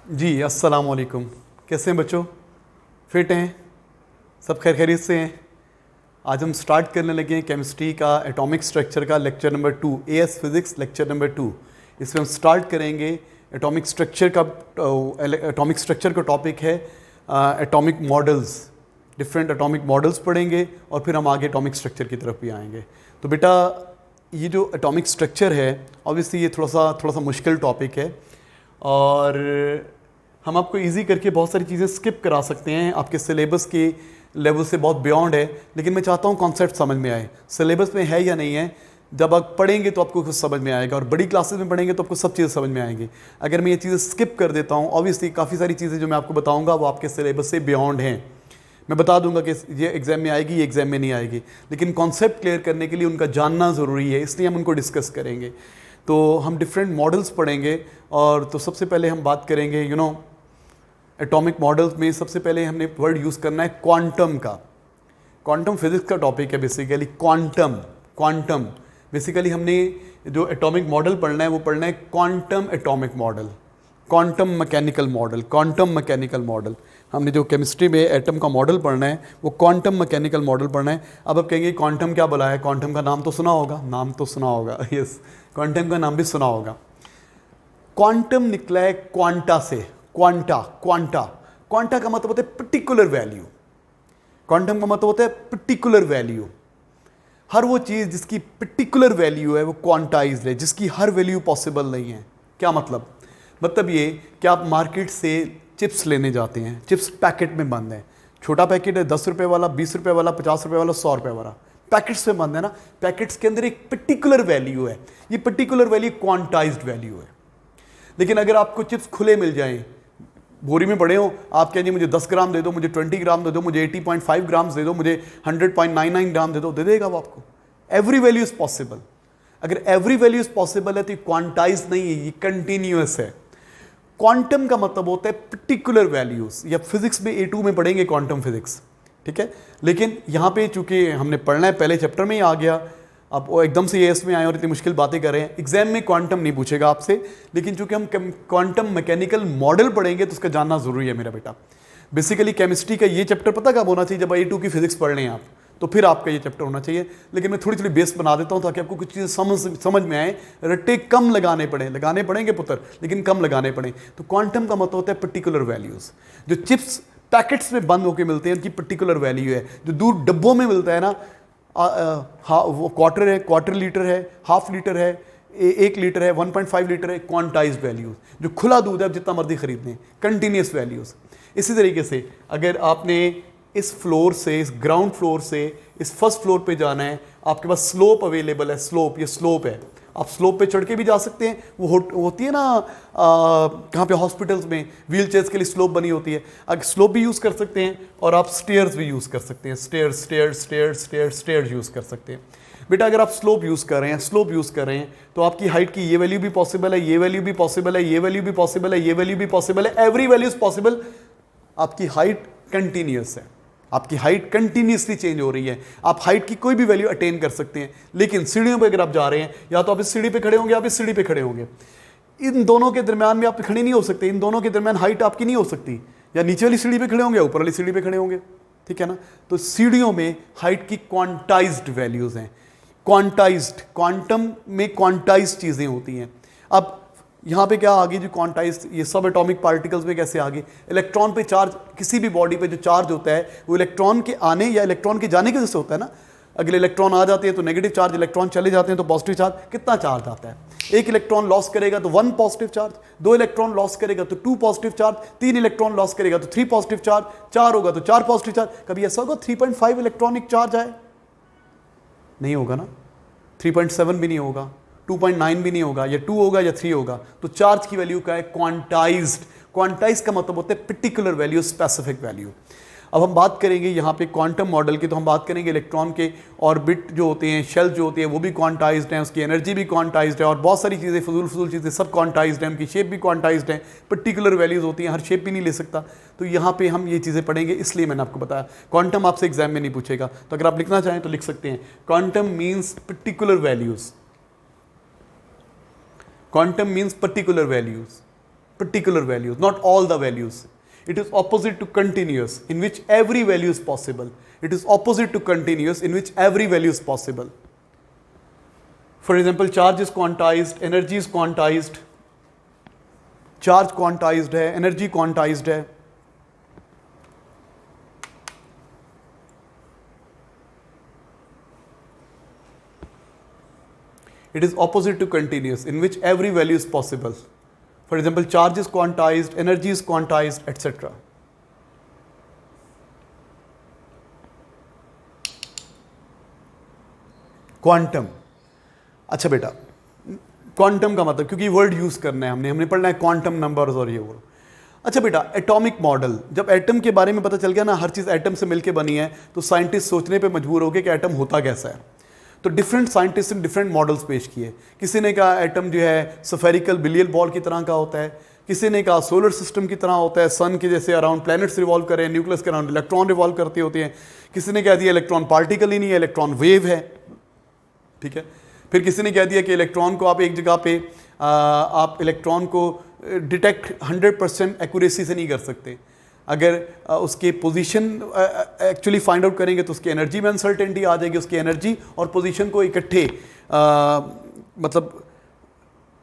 जी अस्सलाम वालेकुम। कैसे हैं बच्चों? फिट हैं? सब खैरियत से हैं? आज हम स्टार्ट करने लगे हैं केमिस्ट्री का एटॉमिक स्ट्रक्चर का lecture number 2, as physics lecture number 2। इसमें हम स्टार्ट करेंगे एटॉमिक स्ट्रक्चर का। एटॉमिक स्ट्रक्चर का टॉपिक है atomic models. Different atomic models पढ़ेंगे और फिर हम आगे एटॉमिक स्ट्रक्चर की तरफ भी आएंगे। तो बेटा ये जो एटॉमिक स्ट्रक्चर है ऑब्वियसली ये थोड़ा सा मुश्किल टॉपिक है और हम आपको इजी करके बहुत सारी चीज़ें स्किप करा सकते हैं, आपके सिलेबस के लेवल से बहुत बियॉन्ड है, लेकिन मैं चाहता हूँ कॉन्सेप्ट समझ में आए। सिलेबस में है या नहीं है, जब आप पढ़ेंगे तो आपको कुछ समझ में आएगा और बड़ी क्लासेस में पढ़ेंगे तो आपको सब चीज़ें समझ में आएंगी। अगर मैं ये चीज़ें स्किप कर देता हूँ ऑब्वियसली काफ़ी सारी चीज़ें जो मैं आपको बताऊँगा वो आपके सिलेबस से बियॉन्ड हैं। मैं बता दूंगा कि ये एग्ज़ाम में आएगी, ये एग्ज़ाम में नहीं आएगी, लेकिन कॉन्सेप्ट क्लियर करने के लिए उनका जानना ज़रूरी है, इसलिए हम उनको डिस्कस करेंगे। तो हम डिफरेंट मॉडल्स पढ़ेंगे और तो सबसे पहले हम बात करेंगे एटॉमिक मॉडल्स में सबसे पहले हमने वर्ड यूज़ करना है क्वांटम का। क्वांटम फिजिक्स का टॉपिक है बेसिकली। क्वांटम बेसिकली हमने जो एटॉमिक मॉडल पढ़ना है वो पढ़ना है quantum atomic model, quantum mechanical model. हमने जो केमिस्ट्री में एटम का मॉडल पढ़ना है वो क्वांटम मैकेनिकल मॉडल पढ़ना है। अब आप कहेंगे क्वांटम क्या बोला है? क्वांटम का नाम तो सुना होगा, यस, क्वांटम का नाम भी सुना होगा। क्वांटम निकला है क्वांटा से। क्वांटा का मतलब होता है पर्टिकुलर वैल्यू। क्वांटम का मतलब होता है पर्टिकुलर वैल्यू। हर वो चीज़ जिसकी पर्टिकुलर वैल्यू है वो क्वांटाइज्ड है, जिसकी हर वैल्यू पॉसिबल नहीं है। क्या मतलब ये कि आप मार्केट से चिप्स लेने जाते हैं, चिप्स पैकेट में बंद है। छोटा पैकेट है 10 रुपये वाला, 20 रुपये वाला, 50 रुपये वाला, 100 रुपये वाला, पैकेट्स में बंद है ना। पैकेट्स के अंदर एक पर्टिकुलर वैल्यू है, ये पर्टिकुलर वैल्यू क्वांटाइज्ड वैल्यू है। लेकिन अगर आपको चिप्स खुले मिल जाएं, बोरी में पड़े हो, आप कहेंगे मुझे 10 ग्राम दे दो, मुझे 20 ग्राम दे दो, मुझे 80.5 ग्राम दे दो, मुझे 100.99 ग्राम दे दो, दे देगा वो आपको। Every value is possible. अगर एवरी वैल्यू इज पॉसिबल है तो ये क्वांटाइज नहीं है, ये कंटिन्यूअस है। क्वांटम का मतलब होता है पर्टिकुलर वैल्यूज, या फिजिक्स में A2 में पढ़ेंगे क्वांटम फिजिक्स, ठीक है। लेकिन यहाँ पे चूंकि हमने पढ़ना है, पहले चैप्टर में ही आ गया, अब वो एकदम से ये इसमें आए और इतनी मुश्किल बातें कर रहे हैं। एग्जाम में क्वांटम नहीं पूछेगा आपसे, लेकिन चूंकि हम क्वांटम मैकेनिकल मॉडल पढ़ेंगे तो उसका जानना जरूरी है मेरा बेटा। बेसिकली केमिस्ट्री का ये चैप्टर पता कब होना चाहिए? जब A2 की फिजिक्स पढ़ रहे हैं आप, तो फिर आपका ये चैप्टर होना चाहिए। लेकिन मैं थोड़ी बेस बना देता हूँ ताकि आपको कुछ चीज़ें समझ में आए। रट्टे कम लगाने पड़ेंगे पुत्र, लेकिन कम लगाने पड़े। तो क्वांटम का मतलब होता है पर्टिकुलर वैल्यूज। जो चिप्स पैकेट्स में बंद होकर मिलते हैं उनकी पर्टिकुलर वैल्यू है। जो दूध डब्बों में मिलता है ना, वो क्वार्टर लीटर है, हाफ लीटर है, 1 लीटर है, 1.5 लीटर है, क्वांटाइज्ड वैल्यूज। जो खुला दूध है आप जितना मर्जी खरीद लें, कंटिन्यूस वैल्यूज। इसी तरीके से अगर आपने इस फ्लोर से, इस ग्राउंड फ्लोर से इस फर्स्ट फ्लोर पे जाना है, आपके पास स्लोप अवेलेबल है। ये स्लोप है, आप स्लोप पे चढ़ के भी जा सकते हैं। वो होती है ना कहाँ पे, हॉस्पिटल्स में व्हील चेयर्स के लिए स्लोप बनी होती है। अगर स्लोप भी यूज़ कर सकते हैं और आप स्टेयर्स भी यूज़ कर सकते हैं। स्टेयर्स यूज़ कर सकते हैं। बेटा अगर आप स्लोप यूज़ कर रहे हैं तो आपकी हाइट की ये वैल्यू भी पॉसिबल है, ये वैल्यू भी पॉसिबल है, ये वैल्यू भी पॉसिबल है, ये वैल्यू भी पॉसिबल है। Every value is possible. आपकी हाइट कंटिन्यूस है, आपकी हाइट कंटिन्यूसली चेंज हो रही है। आप हाइट की कोई भी वैल्यू अटेन कर सकते हैं। लेकिन सीढ़ियों पे अगर आप जा रहे हैं, या तो आप इस सीढ़ी पे खड़े होंगे, आप इस सीढ़ी पे खड़े होंगे। इन दोनों के दरमियान में आप खड़े नहीं हो सकते। इन दोनों के दरमियान हाइट आपकी नहीं हो सकती। या नीचे वाली सीढ़ी पे खड़े होंगे या ऊपर वाली सीढ़ी पे खड़े होंगे, ठीक है ना। तो सीढ़ियों में हाइट की क्वांटाइज्ड वैल्यूज हैं। क्वांटम में क्वांटाइज्ड चीजें होती हैं। अब यहाँ पे क्या आ गई? जो क्वांटाइज, ये सब एटॉमिक पार्टिकल्स में कैसे आ गई? इलेक्ट्रॉन पे चार्ज, किसी भी बॉडी पे जो चार्ज होता है वो इलेक्ट्रॉन के आने या इलेक्ट्रॉन के जाने की वजह से होता है ना। अगर इलेक्ट्रॉन आ जाते हैं तो नेगेटिव चार्ज, इलेक्ट्रॉन चले जाते हैं तो पॉजिटिव चार्ज। कितना चार्ज आता है? 1 इलेक्ट्रॉन लॉस करेगा तो 1 पॉजिटिव चार्ज, 2 इलेक्ट्रॉन लॉस करेगा तो 2 पॉजिटिव चार्ज, 3 इलेक्ट्रॉन लॉस करेगा तो 3 पॉजिटिव चार्ज, 4 होगा तो 4 पॉजिटिव चार्ज। कभी ऐसा होगा 3.5 इलेक्ट्रॉनिक चार्ज आए? नहीं होगा ना। 3.7 भी नहीं होगा, 2.9 भी नहीं होगा, या 2 होगा या 3 होगा। तो चार्ज की वैल्यू क्या है? क्वांटाइज्ड का मतलब होता है पर्टिकुलर वैल्यू, स्पेसिफिक वैल्यू। अब हम बात करेंगे यहाँ पे क्वांटम मॉडल की, तो हम बात करेंगे इलेक्ट्रॉन के ऑर्बिट जो होते हैं, शेल जो होती है वो भी क्वांटाइज्ड है, उसकी एनर्जी भी क्वांटाइज्ड है, और बहुत सारी चीज़ें फजूल चीज़ें सब क्वांटाइज्ड है, उनकी शेप भी क्वांटाइज्ड है। पर्टिकुलर वैल्यूज होती हैं, हर शेप भी नहीं ले सकता। तो यहाँ पे हम ये चीज़ें पढ़ेंगे, इसलिए मैंने आपको बताया। क्वांटम आपसे एग्जाम में नहीं पूछेगा, तो अगर आप लिखना चाहें तो लिख सकते हैं। Quantum means particular values. Quantum means particular values. particular values, not all the values. It is opposite to continuous, in which every value is possible. It is opposite to continuous, in which every value is possible. For example, charge is quantized, energy is quantized, charge quantized है, energy quantized है. It is opposite to continuous, in which every value is possible. For example, charge is quantized, energy is quantized, etc. Quantum. अच्छा बेटा, quantum का मतलब, क्योंकि word use करना है हमने पढ़ना है क्वांटम नंबर्स और ये वो. अच्छा बेटा, एटॉमिक मॉडल. जब एटम के बारे में पता चल गया ना, हर चीज़ एटम से मिलके बनी है, तो साइंटिस्ट सोचने पे मजबूर हो गए कि एटम होता कैसा है. तो डिफरेंट साइंटिस्ट ने डिफरेंट मॉडल्स पेश किए. किसी ने कहा एटम जो है स्फेरिकल बिलियल बॉल की तरह का होता है, किसी ने कहा सोलर सिस्टम की तरह होता है, सन के जैसे अराउंड प्लैनेट्स रिवॉल्व कर रहे हैं, न्यूक्लियस के अराउंड इलेक्ट्रॉन रिवॉल्व करते होते हैं. किसी ने कह दिया इलेक्ट्रॉन पार्टिकल ही नहीं है, इलेक्ट्रॉन वेव है. ठीक है. फिर किसी ने कह दिया कि इलेक्ट्रॉन को आप एक जगह पे आप इलेक्ट्रॉन को डिटेक्ट 100% एक्यूरेसी से नहीं कर सकते. अगर उसके पोजीशन एक्चुअली फाइंड आउट करेंगे तो उसकी एनर्जी में अनसर्टेनिटी आ जाएगी. उसकी एनर्जी और पोजीशन को इकट्ठे मतलब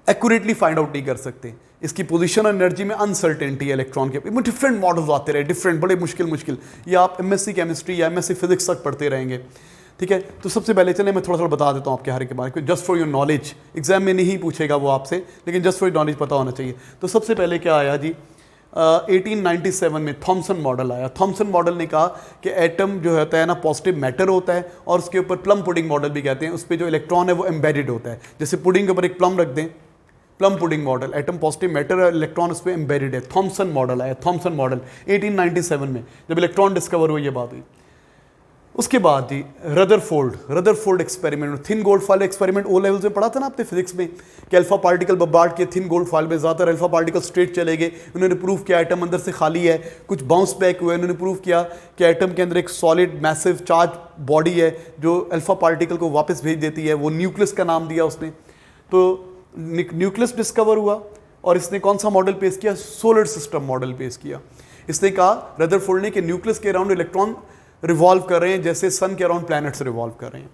एक्यूरेटली फाइंड आउट नहीं कर सकते. इसकी पोजीशन और एनर्जी में अनसर्टेनिटी है इलेक्ट्रॉन के. डिफरेंट मॉडल्स आते रहे, डिफरेंट, बड़े मुश्किल. ये आप एमएससी केमिस्ट्री या एमएससी फिजिक्स तक पढ़ते रहेंगे. ठीक है. तो सबसे पहले चले मैं थोड़ा बता देता हूँ आपके हर के बारे में, just for your knowledge. Exam में नहीं पूछेगा वो आपसे, लेकिन जस्ट फॉर योर नॉलेज पता होना चाहिए. तो सबसे पहले क्या आया जी, 1897 में थॉमसन मॉडल आया. थॉमसन मॉडल ने कहा कि एटम जो होता है ना पॉजिटिव मैटर होता है, और उसके ऊपर प्लम पुडिंग मॉडल भी कहते हैं. उस पर जो इलेक्ट्रॉन है वो एम्बेडेड होता है. जैसे पुडिंग के ऊपर एक प्लम रख दें, plum pudding model, atom positive matter है, इलेक्ट्रॉन उस पर एम्बेडेड है. थॉमसन मॉडल आया. थॉमसन मॉडल 1897 में जब इलेक्ट्रॉन डिस्कवर हुई, ये बात हुई. उसके बाद जी Rutherford experiment, thin gold foil experiment. O levels में पढ़ा था ना आपने फिजिक्स में कि अल्फा पार्टिकल बम्बार्ड के थिन गोल्ड फॉइल में, ज़्यादातर अल्फा पार्टिकल स्ट्रेट चले गए. उन्होंने प्रूव किया एटम अंदर से खाली है, कुछ बाउंस बैक हुए. उन्होंने प्रूव किया कि एटम के अंदर एक सॉलिड मैसिव चार्ज बॉडी है जो अल्फा पार्टिकल को वापस भेज देती है. वो न्यूक्लियस का नाम दिया उसने. तो न्यूक्लियस डिस्कवर हुआ, और इसने कौन सा मॉडल पेश किया, सोलर सिस्टम मॉडल पेश किया. इसने कहा रदरफोर्ड ने कि न्यूक्लियस के अराउंड इलेक्ट्रॉन रिवॉल्व कर रहे हैं जैसे सन के अराउंड प्लैनेट्स रिवॉल्व कर रहे हैं.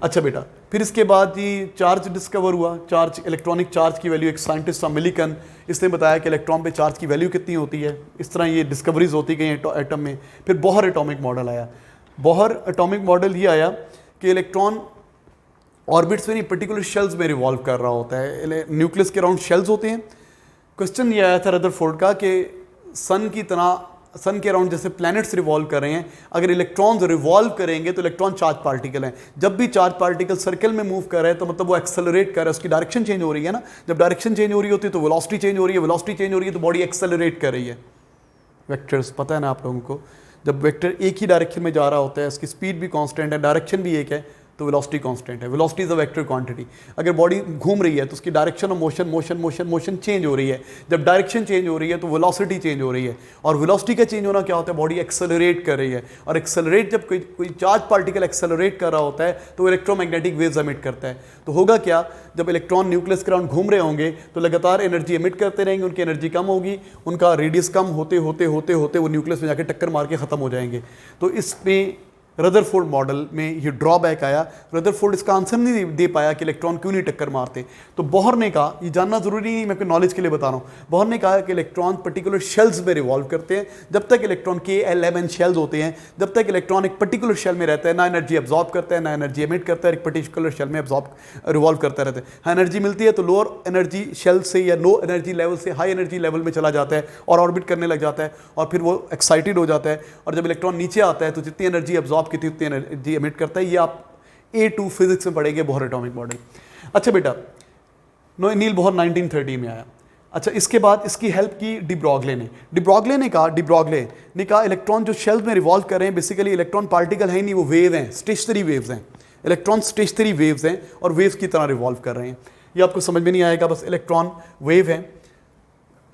अच्छा बेटा, फिर इसके बाद ये चार्ज डिस्कवर हुआ. चार्ज, इलेक्ट्रॉनिक चार्ज की वैल्यू, एक साइंटिस्ट था मिलिकन, इसने बताया कि इलेक्ट्रॉन पे चार्ज की वैल्यू कितनी होती है. इस तरह ये डिस्कवरीज होती गई एटम में. फिर बोहर एटॉमिक मॉडल आया. बोहर एटॉमिक मॉडल ये आया कि इलेक्ट्रॉन ऑर्बिट्स में नहीं, पर्टिकुलर शेल्स में रिवॉल्व कर रहा होता है. न्यूक्लियस के अराउंड शेल्स होते हैं. क्वेश्चन ये आया था रदरफोर्ड का कि सन की तरह, सन के अराउंड जैसे प्लैनेट्स रिवॉल्व कर रहे हैं, अगर इलेक्ट्रॉन्स रिवॉल्व करेंगे तो इलेक्ट्रॉन चार्ज पार्टिकल हैं. जब भी चार्ज पार्टिकल सर्कल में मूव कर रहे हैं तो मतलब वो एक्सेलरेट कर रहा है, उसकी डायरेक्शन चेंज हो रही है ना. जब डायरेक्शन चेंज हो रही होती है तो वेलोसिटी चेंज हो रही है, वेलोसिटी चेंज हो रही है तो बॉडी एक्सेलरेट कर रही है. वेक्टर्स पता है ना आप लोगों को, जब वेक्टर एक ही डायरेक्शन में जा रहा होता है, उसकी स्पीड भी कांस्टेंट है, डायरेक्शन भी एक है, तो वेलोसिटी कांस्टेंट है. Velocity is a vector quantity. अगर बॉडी घूम रही है तो उसकी डायरेक्शन ऑफ मोशन चेंज हो रही है. जब डायरेक्शन चेंज हो रही है तो वेलोसिटी चेंज हो रही है. और वेलोसिटी का चेंज होना क्या होता है, बॉडी एक्सेलरेट कर रही है. और एक्सेलरेट, जब कोई चार्ज पार्टिकल एक्सेलरेट कर रहा होता है तो वो इलेक्ट्रोमैग्नेटिक वेव्स एमिट करता है. तो होगा क्या, जब इलेक्ट्रॉन न्यूक्लियस के अराउंड घूम रहे होंगे तो लगातार एनर्जी एमिट करते रहेंगे, उनकी एनर्जी कम होगी, उनका रेडियस कम होते होते वो न्यूक्लियस में जाकर टक्कर मार के ख़त्म हो जाएंगे. तो इसमें रदरफोर्ड मॉडल में ये ड्रॉबैक आया. रदरफोर्ड इसका आंसर नहीं दे पाया कि इलेक्ट्रॉन क्यों नहीं टक्कर मारते. तो बोहर ने कहा, ये जानना जरूरी नहीं, मैं अपने नॉलेज के लिए बता रहा हूँ. बोहर ने कहा कि इलेक्ट्रॉन पर्टिकुलर शेल्स में रिवॉल्व करते हैं. जब तक इलेक्ट्रॉन के L11 शेल्स होते हैं, जब तक इलेक्ट्रॉन एक पर्टिकुलर शेल में रहता है, ना एनर्जी एब्जॉर्ब करता है, ना एनर्जी एमिट करता है, एक पर्टिकुलर शेल में रिवॉल्व करता रहता है. हाँ, एनर्जी मिलती है तो लोअर एनर्जी शेल से या लो एनर्जी लेवल से हाई एनर्जी लेवल में चला जाता है और ऑर्बिट करने लग जाता है, और फिर वो एक्साइटेड हो जाता है. और जब इलेक्ट्रॉन नीचे आता है तो जितनी एनर्जी एब्जॉर्ब की थी उतनी एनर्जी एमिट करता है. ये आप A2 फिजिक्स में पढ़ेंगे, बोहर एटॉमिक मॉडल. अच्छा बेटा, नील बोहर 1930 में आया. अच्छा, इसके बाद इसकी हेल्प की डी ब्रॉगले ने कहा इलेक्ट्रॉन जो शेल में रिवॉल्व कर रहे हैं, बेसिकली इलेक्ट्रॉन पार्टिकल है ही नहीं, वो वेव हैं, स्टेशनरी वेव्स हैं. इलेक्ट्रॉन स्टेशनरी वेव्स हैं और वेव्स की तरह रिवॉल्व कर रहे हैं. ये आपको समझ में नहीं आएगा, बस इलेक्ट्रॉन वेव हैं.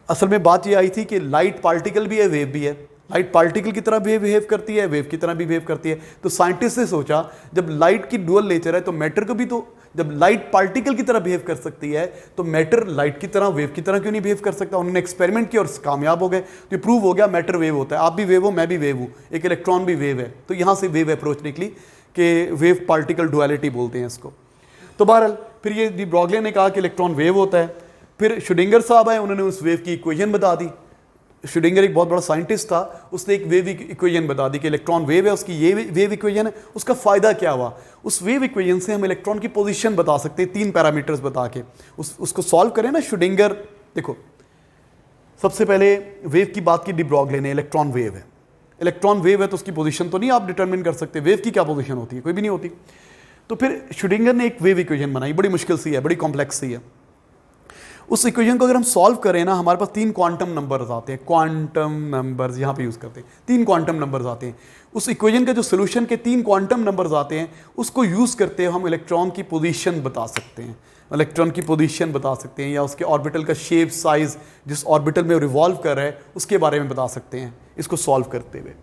असल में बात ये आई थी कि लाइट पार्टिकल भी है, वेव भी है. लाइट पार्टिकल की तरह भी बिहेव करती है, वेव की तरह भी बिहेव करती है. तो साइंटिस्ट ने सोचा जब लाइट की डुअल नेचर है तो मैटर को भी तो जब लाइट पार्टिकल की तरह बिहेव कर सकती है तो मैटर लाइट की तरह, वेव की तरह क्यों नहीं बिहेव कर सकता? उन्होंने एक्सपेरिमेंट किया और कामयाब हो गए, तो ये प्रूव हो गया मैटर वेव होता है। आप भी वेव हो, मैं भी वेव हूँ, एक इलेक्ट्रॉन भी वेव है। तो यहाँ से वेव अप्रोच निकली कि वेव पार्टिकल डुअलिटी बोलते हैं इसको। तो बहरहाल फिर ये डी ब्रॉगले ने कहा कि इलेक्ट्रॉन वेव होता है। फिर श्रोडिंगर साहब आए, उन्होंने उस वेव की इक्वेशन बता दी। श्रोडिंगर एक बहुत बड़ा साइंटिस्ट था, उसने एक वेव इक्वेशन बता दी कि इलेक्ट्रॉन वेव है, उसकी ये वेव इक्वेशन है। उसका फ़ायदा क्या हुआ? उस वेव इक्वेशन से हम इलेक्ट्रॉन की पोजीशन बता सकते हैं 3 पैरामीटर्स बता के। उसको सॉल्व करें ना श्रोडिंगर। देखो सबसे पहले वेव की बात की डी ब्रॉगले ने, इलेक्ट्रॉन वेव है। इलेक्ट्रॉन वेव है तो उसकी पोजीशन तो नहीं आप डिटरमिन कर सकते, वेव की क्या पोजीशन होती है? कोई भी नहीं होती। तो फिर श्रोडिंगर ने एक वेव इक्वेशन बनाई, बड़ी मुश्किल सी है, बड़ी कॉम्प्लेक्स सी है। उस इक्वेशन को अगर हम सॉल्व करें ना, हमारे पास 3 क्वांटम नंबर्स आते हैं। क्वांटम नंबर्स यहाँ पे यूज़ करते हैं, 3 क्वांटम नंबर्स आते हैं। उस इक्वेशन का जो सोल्यूशन के 3 क्वांटम नंबर्स आते हैं, उसको यूज़ करते हुए हम इलेक्ट्रॉन की पोजीशन बता सकते हैं। इलेक्ट्रॉन की पोजीशन बता सकते हैं, या उसके ऑर्बिटल का शेप, साइज, जिस ऑर्बिटल में रिवॉल्व कर रहा है उसके बारे में बता सकते हैं इसको सॉल्व करते हुए।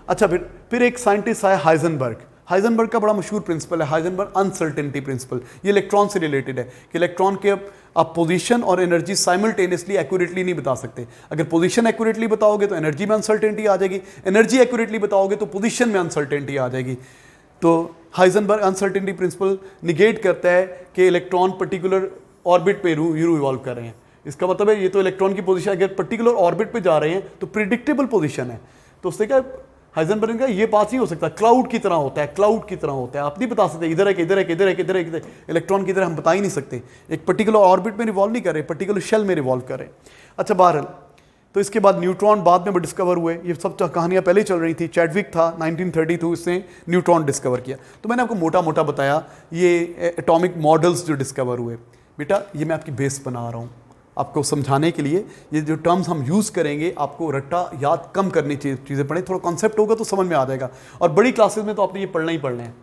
अच्छा, फिर एक साइंटिस्ट आया हाइजेनबर्ग। हाइजेनबर्ग का बड़ा मशहूर प्रिंसिपल है हाइजेनबर्ग अनसर्टेनिटी प्रिंसिपल। ये इलेक्ट्रॉन से रिलेटेड है कि इलेक्ट्रॉन के आप पोजीशन और एनर्जी साइमल्टेनियसली एक्यूरेटली नहीं बता सकते। अगर पोजीशन एक्यूरेटली बताओगे तो एनर्जी में अनसर्टेनिटी आ जाएगी, एनर्जी एक्यूरेटली बताओगे तो पोजीशन में अनसर्टेनिटी आ जाएगी। तो हाइजेनबर्ग अनसर्टेनिटी प्रिंसिपल निगेट करता है कि इलेक्ट्रॉन पर्टिकुलर ऑर्बिट पे रिवॉल्व कर रहे हैं। इसका मतलब है ये तो इलेक्ट्रॉन की पोजीशन अगर पर्टिकुलर ऑर्बिट पे जा रहे हैं तो प्रिडिक्टेबल पोजीशन है। तो उससे क्या हाइजेनबर्ग ने कहा ये बात नहीं हो सकता, क्लाउड की तरह होता है, क्लाउड की तरह होता है। आप नहीं बता सकते इधर है कि इधर है कि इधर है कि इधर है कि इलेक्ट्रॉन की तरह हम बता ही नहीं सकते। एक पर्टिकुलर ऑर्बिट में रिवॉल्व नहीं कर रहे, पर्टिकुलर शेल में रिवॉल्व कर रहे। अच्छा, बहरहाल तो इसके बाद न्यूट्रॉन बाद में डिस्कवर हुए। ये सब कहानियाँ पहले ही चल रही थी। चैडविक था 1932, इसने न्यूट्रॉन डिस्कवर किया। तो मैंने आपको मोटा मोटा बताया ये एटॉमिक मॉडल्स जो डिस्कवर हुए। बेटा ये मैं आपकी बेस बना रहा हूँ आपको समझाने के लिए। ये जो टर्म्स हम यूज़ करेंगे आपको रट्टा याद कम करनी चाहिए, चीज़ें पढ़ें, थोड़ा कॉन्सेप्ट होगा तो समझ में आ जाएगा। और बड़ी क्लासेस में तो आपने ये पढ़ना ही पढ़ना है।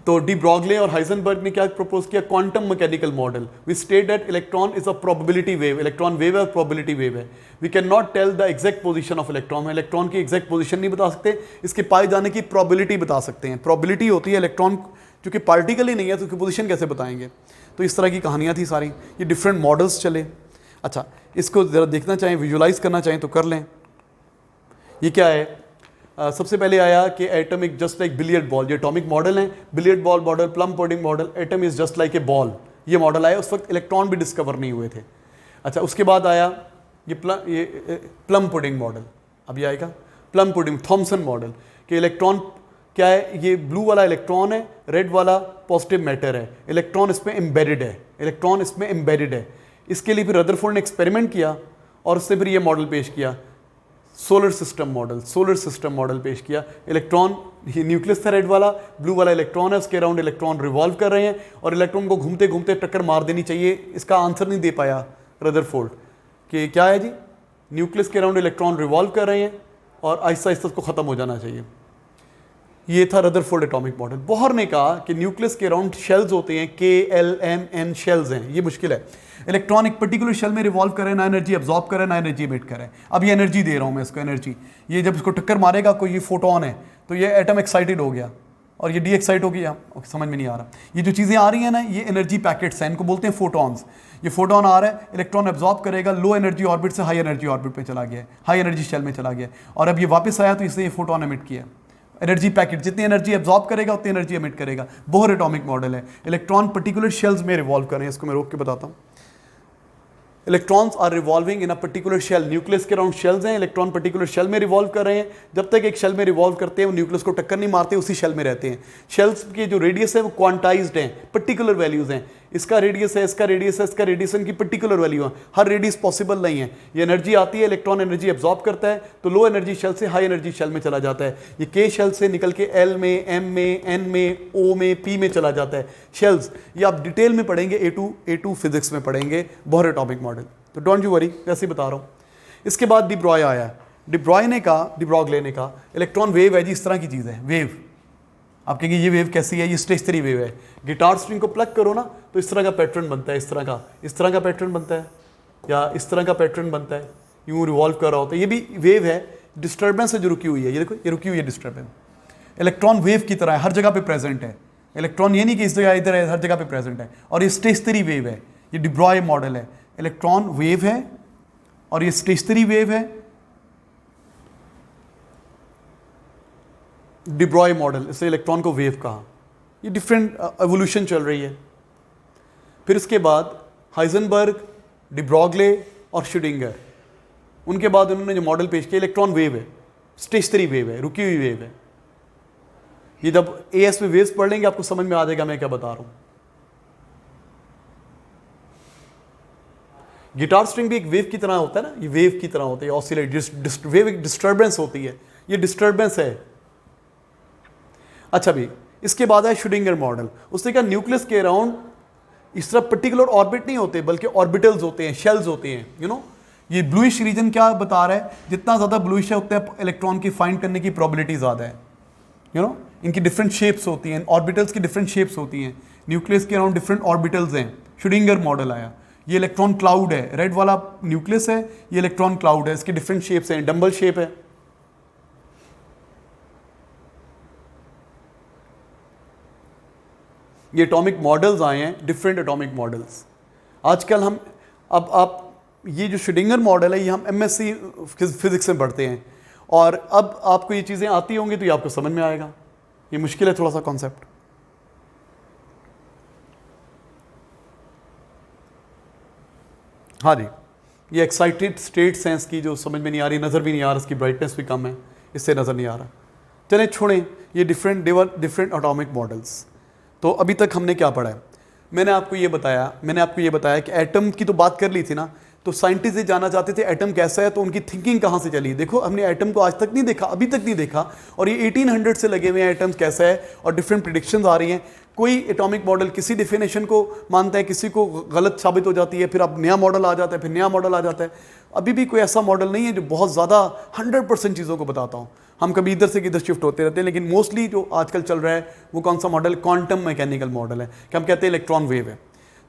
तो डी ब्रॉगले और हाइजेनबर्ग ने क्या प्रपोज किया? Quantum mechanical model. We state that electron is a probability wave. Electron wave है, प्रोबेबिलिटी वेव है। We can not tell the exact position of electron. Electron की एग्जैक्ट पोजीशन नहीं बता सकते, इसके पाए जाने की प्रोबेबिलिटी बता सकते हैं। प्रोबेबिलिटी होती है इलेक्ट्रॉन क्योंकि पार्टिकल ही नहीं है तो उसकी पोजीशन कैसे बताएंगे? तो इस तरह की कहानियाँ थी सारी। ये डिफरेंट मॉडल्स चले। अच्छा, इसको ज़रा देखना चाहें, विजुलाइज करना चाहें तो कर लें। ये क्या है? सबसे पहले आया कि atom is just like billiard ball. ये एटॉमिक मॉडल है, billiard ball model, plum pudding model. Atom is just like a ball, ये मॉडल आया। उस वक्त इलेक्ट्रॉन भी डिस्कवर नहीं हुए थे। अच्छा, उसके बाद आया ये प्लम पुडिंग मॉडल। अब ये आएगा प्लम पुडिंग, थॉमसन मॉडल कि इलेक्ट्रॉन क्या है? ये ब्लू वाला इलेक्ट्रॉन है, रेड वाला पॉजिटिव मैटर है। इलेक्ट्रॉन इसमें एम्बेडेड है, इलेक्ट्रॉन इसमें एम्बेडेड है। इसके लिए फिर रदरफोर्ड ने एक्सपेरिमेंट किया और उससे फिर ये मॉडल पेश किया, solar system model. Solar system model पेश किया। इलेक्ट्रॉन, ये न्यूक्लियस था रेड वाला, ब्लू वाला इलेक्ट्रॉन है, उसके अराउंड इलेक्ट्रॉन रिवॉल्व कर रहे हैं और इलेक्ट्रॉन को घूमते घूमते टक्कर मार देनी चाहिए। इसका आंसर नहीं दे पाया रदरफोर्ड कि क्या है जी, न्यूक्लियस के अराउंड इलेक्ट्रॉन रिवॉल्व कर रहे हैं और आहिस्ता आहिस्ता उसको ख़त्म हो जाना चाहिए। ये था रदरफोर्ड एटॉमिक मॉडल। बोहर ने कहा कि न्यूक्लियस के अराउंड शेल्स होते हैं, KLMN शेल्स हैं। ये मुश्किल है। इलेक्ट्रॉन एक पर्टिकुलर शेल में रिवॉल्व करे, ना एनर्जी एब्जॉर्ब करे ना एनर्जी इमिट करे। अब ये एनर्जी दे रहा हूँ मैं इसको, एनर्जी। ये जब इसको टक्कर मारेगा कोई, ये फोटोन है तो ये एटम एक्साइटेड हो गया और ये डी एक्साइट हो गया। समझ में नहीं आ रहा। ये जो चीज़ें आ रही हैं ना, ये एनर्जी पैकेट्स हैं, इनको बोलते हैं फोटॉन्स। ये फोटोन आ रहा है, इलेक्ट्रॉन एब्जॉर्ब करेगा, लो एनर्जी ऑर्बिट से हाई एनर्जी ऑर्बिट पे चला गया, हाई एनर्जी शेल में चला गया और अब ये वापस आया तो इसने ये फोटोन एमिट किया। एनर्जी पैकेट, जितनी एनर्जी एब्जॉर्ब करेगा उतनी एनर्जी एमिट करेगा। बोहर एटॉमिक मॉडल है। इलेक्ट्रॉन पर्टिकुलर शेल्स में रिवॉल्व कर रहे हैं। इसको मैं रोक के बताता हूँ। Electrons are revolving in a particular shell. Nucleus के अराउंड शेल्स हैं, इलेक्ट्रॉन पर्टिकुलर शेल में रिवॉल्व कर रहे हैं। जब तक एक शेल में रिवॉल्व करते हैं वो न्यूक्लियस को टक्कर नहीं मारते, उसी शेल में रहते हैं। शेल्स की जो रेडियस है वो क्वांटाइज्ड है, पर्टिकुलर वैल्यूज हैं। इसका रेडियस है, इसका रेडियस है, इसका रेडिएशन की पर्टिकुलर वैल्यू है। हर रेडियस पॉसिबल नहीं है। ये एनर्जी आती है, इलेक्ट्रॉन एनर्जी एब्जॉर्ब करता है तो लो एनर्जी शेल से हाई एनर्जी शेल में चला जाता है। ये K शेल से निकल के L में, M में, N में, O में, P में चला जाता है। शेल्स ये आप डिटेल में पढ़ेंगे, A2 फिजिक्स में पढ़ेंगे, बोहर एटॉमिक मॉडल। तो डोंट यू वरी, वैसे ही बता रहा हूँ। इसके बाद डी ब्रॉय आया। डी ब्रॉगले ने कहा इलेक्ट्रॉन वेव है जी, इस तरह की चीज़ है वेव। आप कहेंगे ये वेव कैसी है? ये स्टेशनरी वेव है। गिटार स्ट्रिंग को प्लग करो ना तो इस तरह का पैटर्न बनता है, इस तरह का पैटर्न बनता है, या इस तरह का पैटर्न बनता है, यूँ रिवॉल्व कर रहा होता है। ये भी वेव है, डिस्टर्बेंस है जो रुकी हुई है। ये देखो, ये रुकी हुई है डिस्टर्बेंस। इलेक्ट्रॉन वेव की तरह है, हर जगह पे प्रेजेंट है। इलेक्ट्रॉन ये नहीं कि इस जगह इधर है, हर जगह पे प्रेजेंट है। और ये स्टेशनरी वेव है, ये डी ब्रॉय मॉडल है। इलेक्ट्रॉन वेव है और ये स्टेशनरी वेव है, डी ब्रॉय मॉडल, इससे इलेक्ट्रॉन को वेव कहा। ये डिफरेंट एवोल्यूशन चल रही है। फिर इसके बाद हाइजेनबर्ग, डी ब्रॉगले और श्रोडिंगर, उनके बाद उन्होंने जो मॉडल पेश किया, इलेक्ट्रॉन वेव है, स्टेशनरी वेव है, रुकी हुई वेव है। ये जब एएस में वेव्स पढ़ लेंगे आपको समझ में आ जाएगा मैं क्या बता रहा हूं। गिटार स्ट्रिंग भी एक वेव की तरह होता है ना, ये वेव की तरह होती है, ऑसिलेट, वेव एक डिस्टर्बेंस होती है, ये डिस्टर्बेंस है। अच्छा भी, इसके बाद है श्रोडिंगर मॉडल। उसने कहा न्यूक्लियस के अराउंड इस तरह पर्टिकुलर ऑर्बिट नहीं होते बल्कि ऑर्बिटल्स होते हैं, शेल्स होते हैं, यू नो। ये ब्लूइश रीजन क्या बता रहा है, जितना ज़्यादा ब्लूइश है उतना इलेक्ट्रॉन की फाइंड करने की प्रोबेबिलिटी ज़्यादा है, यू नो। इनकी डिफरेंट शेप्स होती हैं, ऑर्बिटल्स की डिफरेंट शेप्स होती हैं, न्यूक्लियस के अराउंड डिफरेंट ऑर्बिटल्स हैं। श्रोडिंगर मॉडल आया, ये इलेक्ट्रॉन क्लाउड है, रेड वाला न्यूक्लियस है, ये इलेक्ट्रॉन क्लाउड है, इसकी डिफरेंट शेप्स हैं, डंबल शेप है। ये एटॉमिक मॉडल्स आए हैं, डिफरेंट एटॉमिक मॉडल्स। आजकल हम अब आप ये जो श्रोडिंगर मॉडल है ये हम एमएससी फिजिक्स में पढ़ते हैं, और अब आपको ये चीज़ें आती होंगी तो ये आपको समझ में आएगा। ये मुश्किल है थोड़ा सा कॉन्सेप्ट। हाँ जी, ये एक्साइटेड स्टेट सेंस की जो समझ में नहीं आ रही, नज़र भी नहीं आ रहा, इसकी ब्राइटनेस भी कम है, इससे नज़र नहीं आ रहा। चलें छोड़ें, ये डिफरेंट एटॉमिक मॉडल्स। तो अभी तक हमने क्या पढ़ा है, मैंने आपको ये बताया कि एटम की तो बात कर ली थी ना। तो साइंटिस्ट ये जानना चाहते थे एटम कैसा है, तो उनकी थिंकिंग कहाँ से चली। देखो हमने एटम को आज तक नहीं देखा, अभी तक नहीं देखा, और ये 1800 से लगे हुए हैं एटम्स कैसा है, और डिफरेंट प्रिडिक्शंस आ रही हैं। कोई एटॉमिक मॉडल किसी डेफिनेशन को मानता है, किसी को गलत साबित हो जाती है, फिर अब नया मॉडल आ जाता है, फिर नया मॉडल आ जाता है। अभी भी कोई ऐसा मॉडल नहीं है जो बहुत ज़्यादा 100% चीज़ों को बताता हूँ। हम कभी इधर से किधर शिफ्ट होते रहते हैं, लेकिन मोस्टली जो आजकल चल रहा है वो कौन सा मॉडल, क्वांटम मैकेनिकल मॉडल है, कि हम कहते हैं इलेक्ट्रॉन वेव है।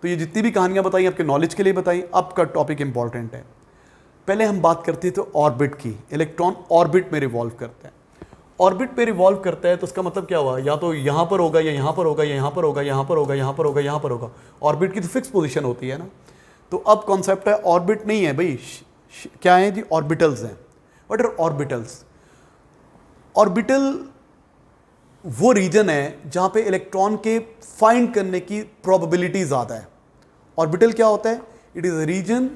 तो ये जितनी भी कहानियाँ बताई आपके नॉलेज के लिए बताई। अब का टॉपिक इंपॉर्टेंट है। पहले हम बात करते थे ऑर्बिट की। इलेक्ट्रॉन ऑर्बिट में रिवॉल्व करता है। ऑर्बिट पे रिवॉल्व करता है तो उसका मतलब क्या हुआ, या तो यहाँ पर होगा, या यहाँ पर होगा, या यहाँ पर होगा, यहाँ पर होगा, यहाँ पर होगा, यहाँ पर होगा। ऑर्बिट की तो फिक्स पोजीशन होती है ना। तो अब कॉन्सेप्ट है ऑर्बिट नहीं है भाई, क्या है जी, ऑर्बिटल्स हैं। What are orbitals? ऑर्बिटल वो रीजन है जहाँ पे इलेक्ट्रॉन के फाइंड करने की प्रोबेबिलिटी ज़्यादा है। ऑर्बिटल क्या होता है? It is a region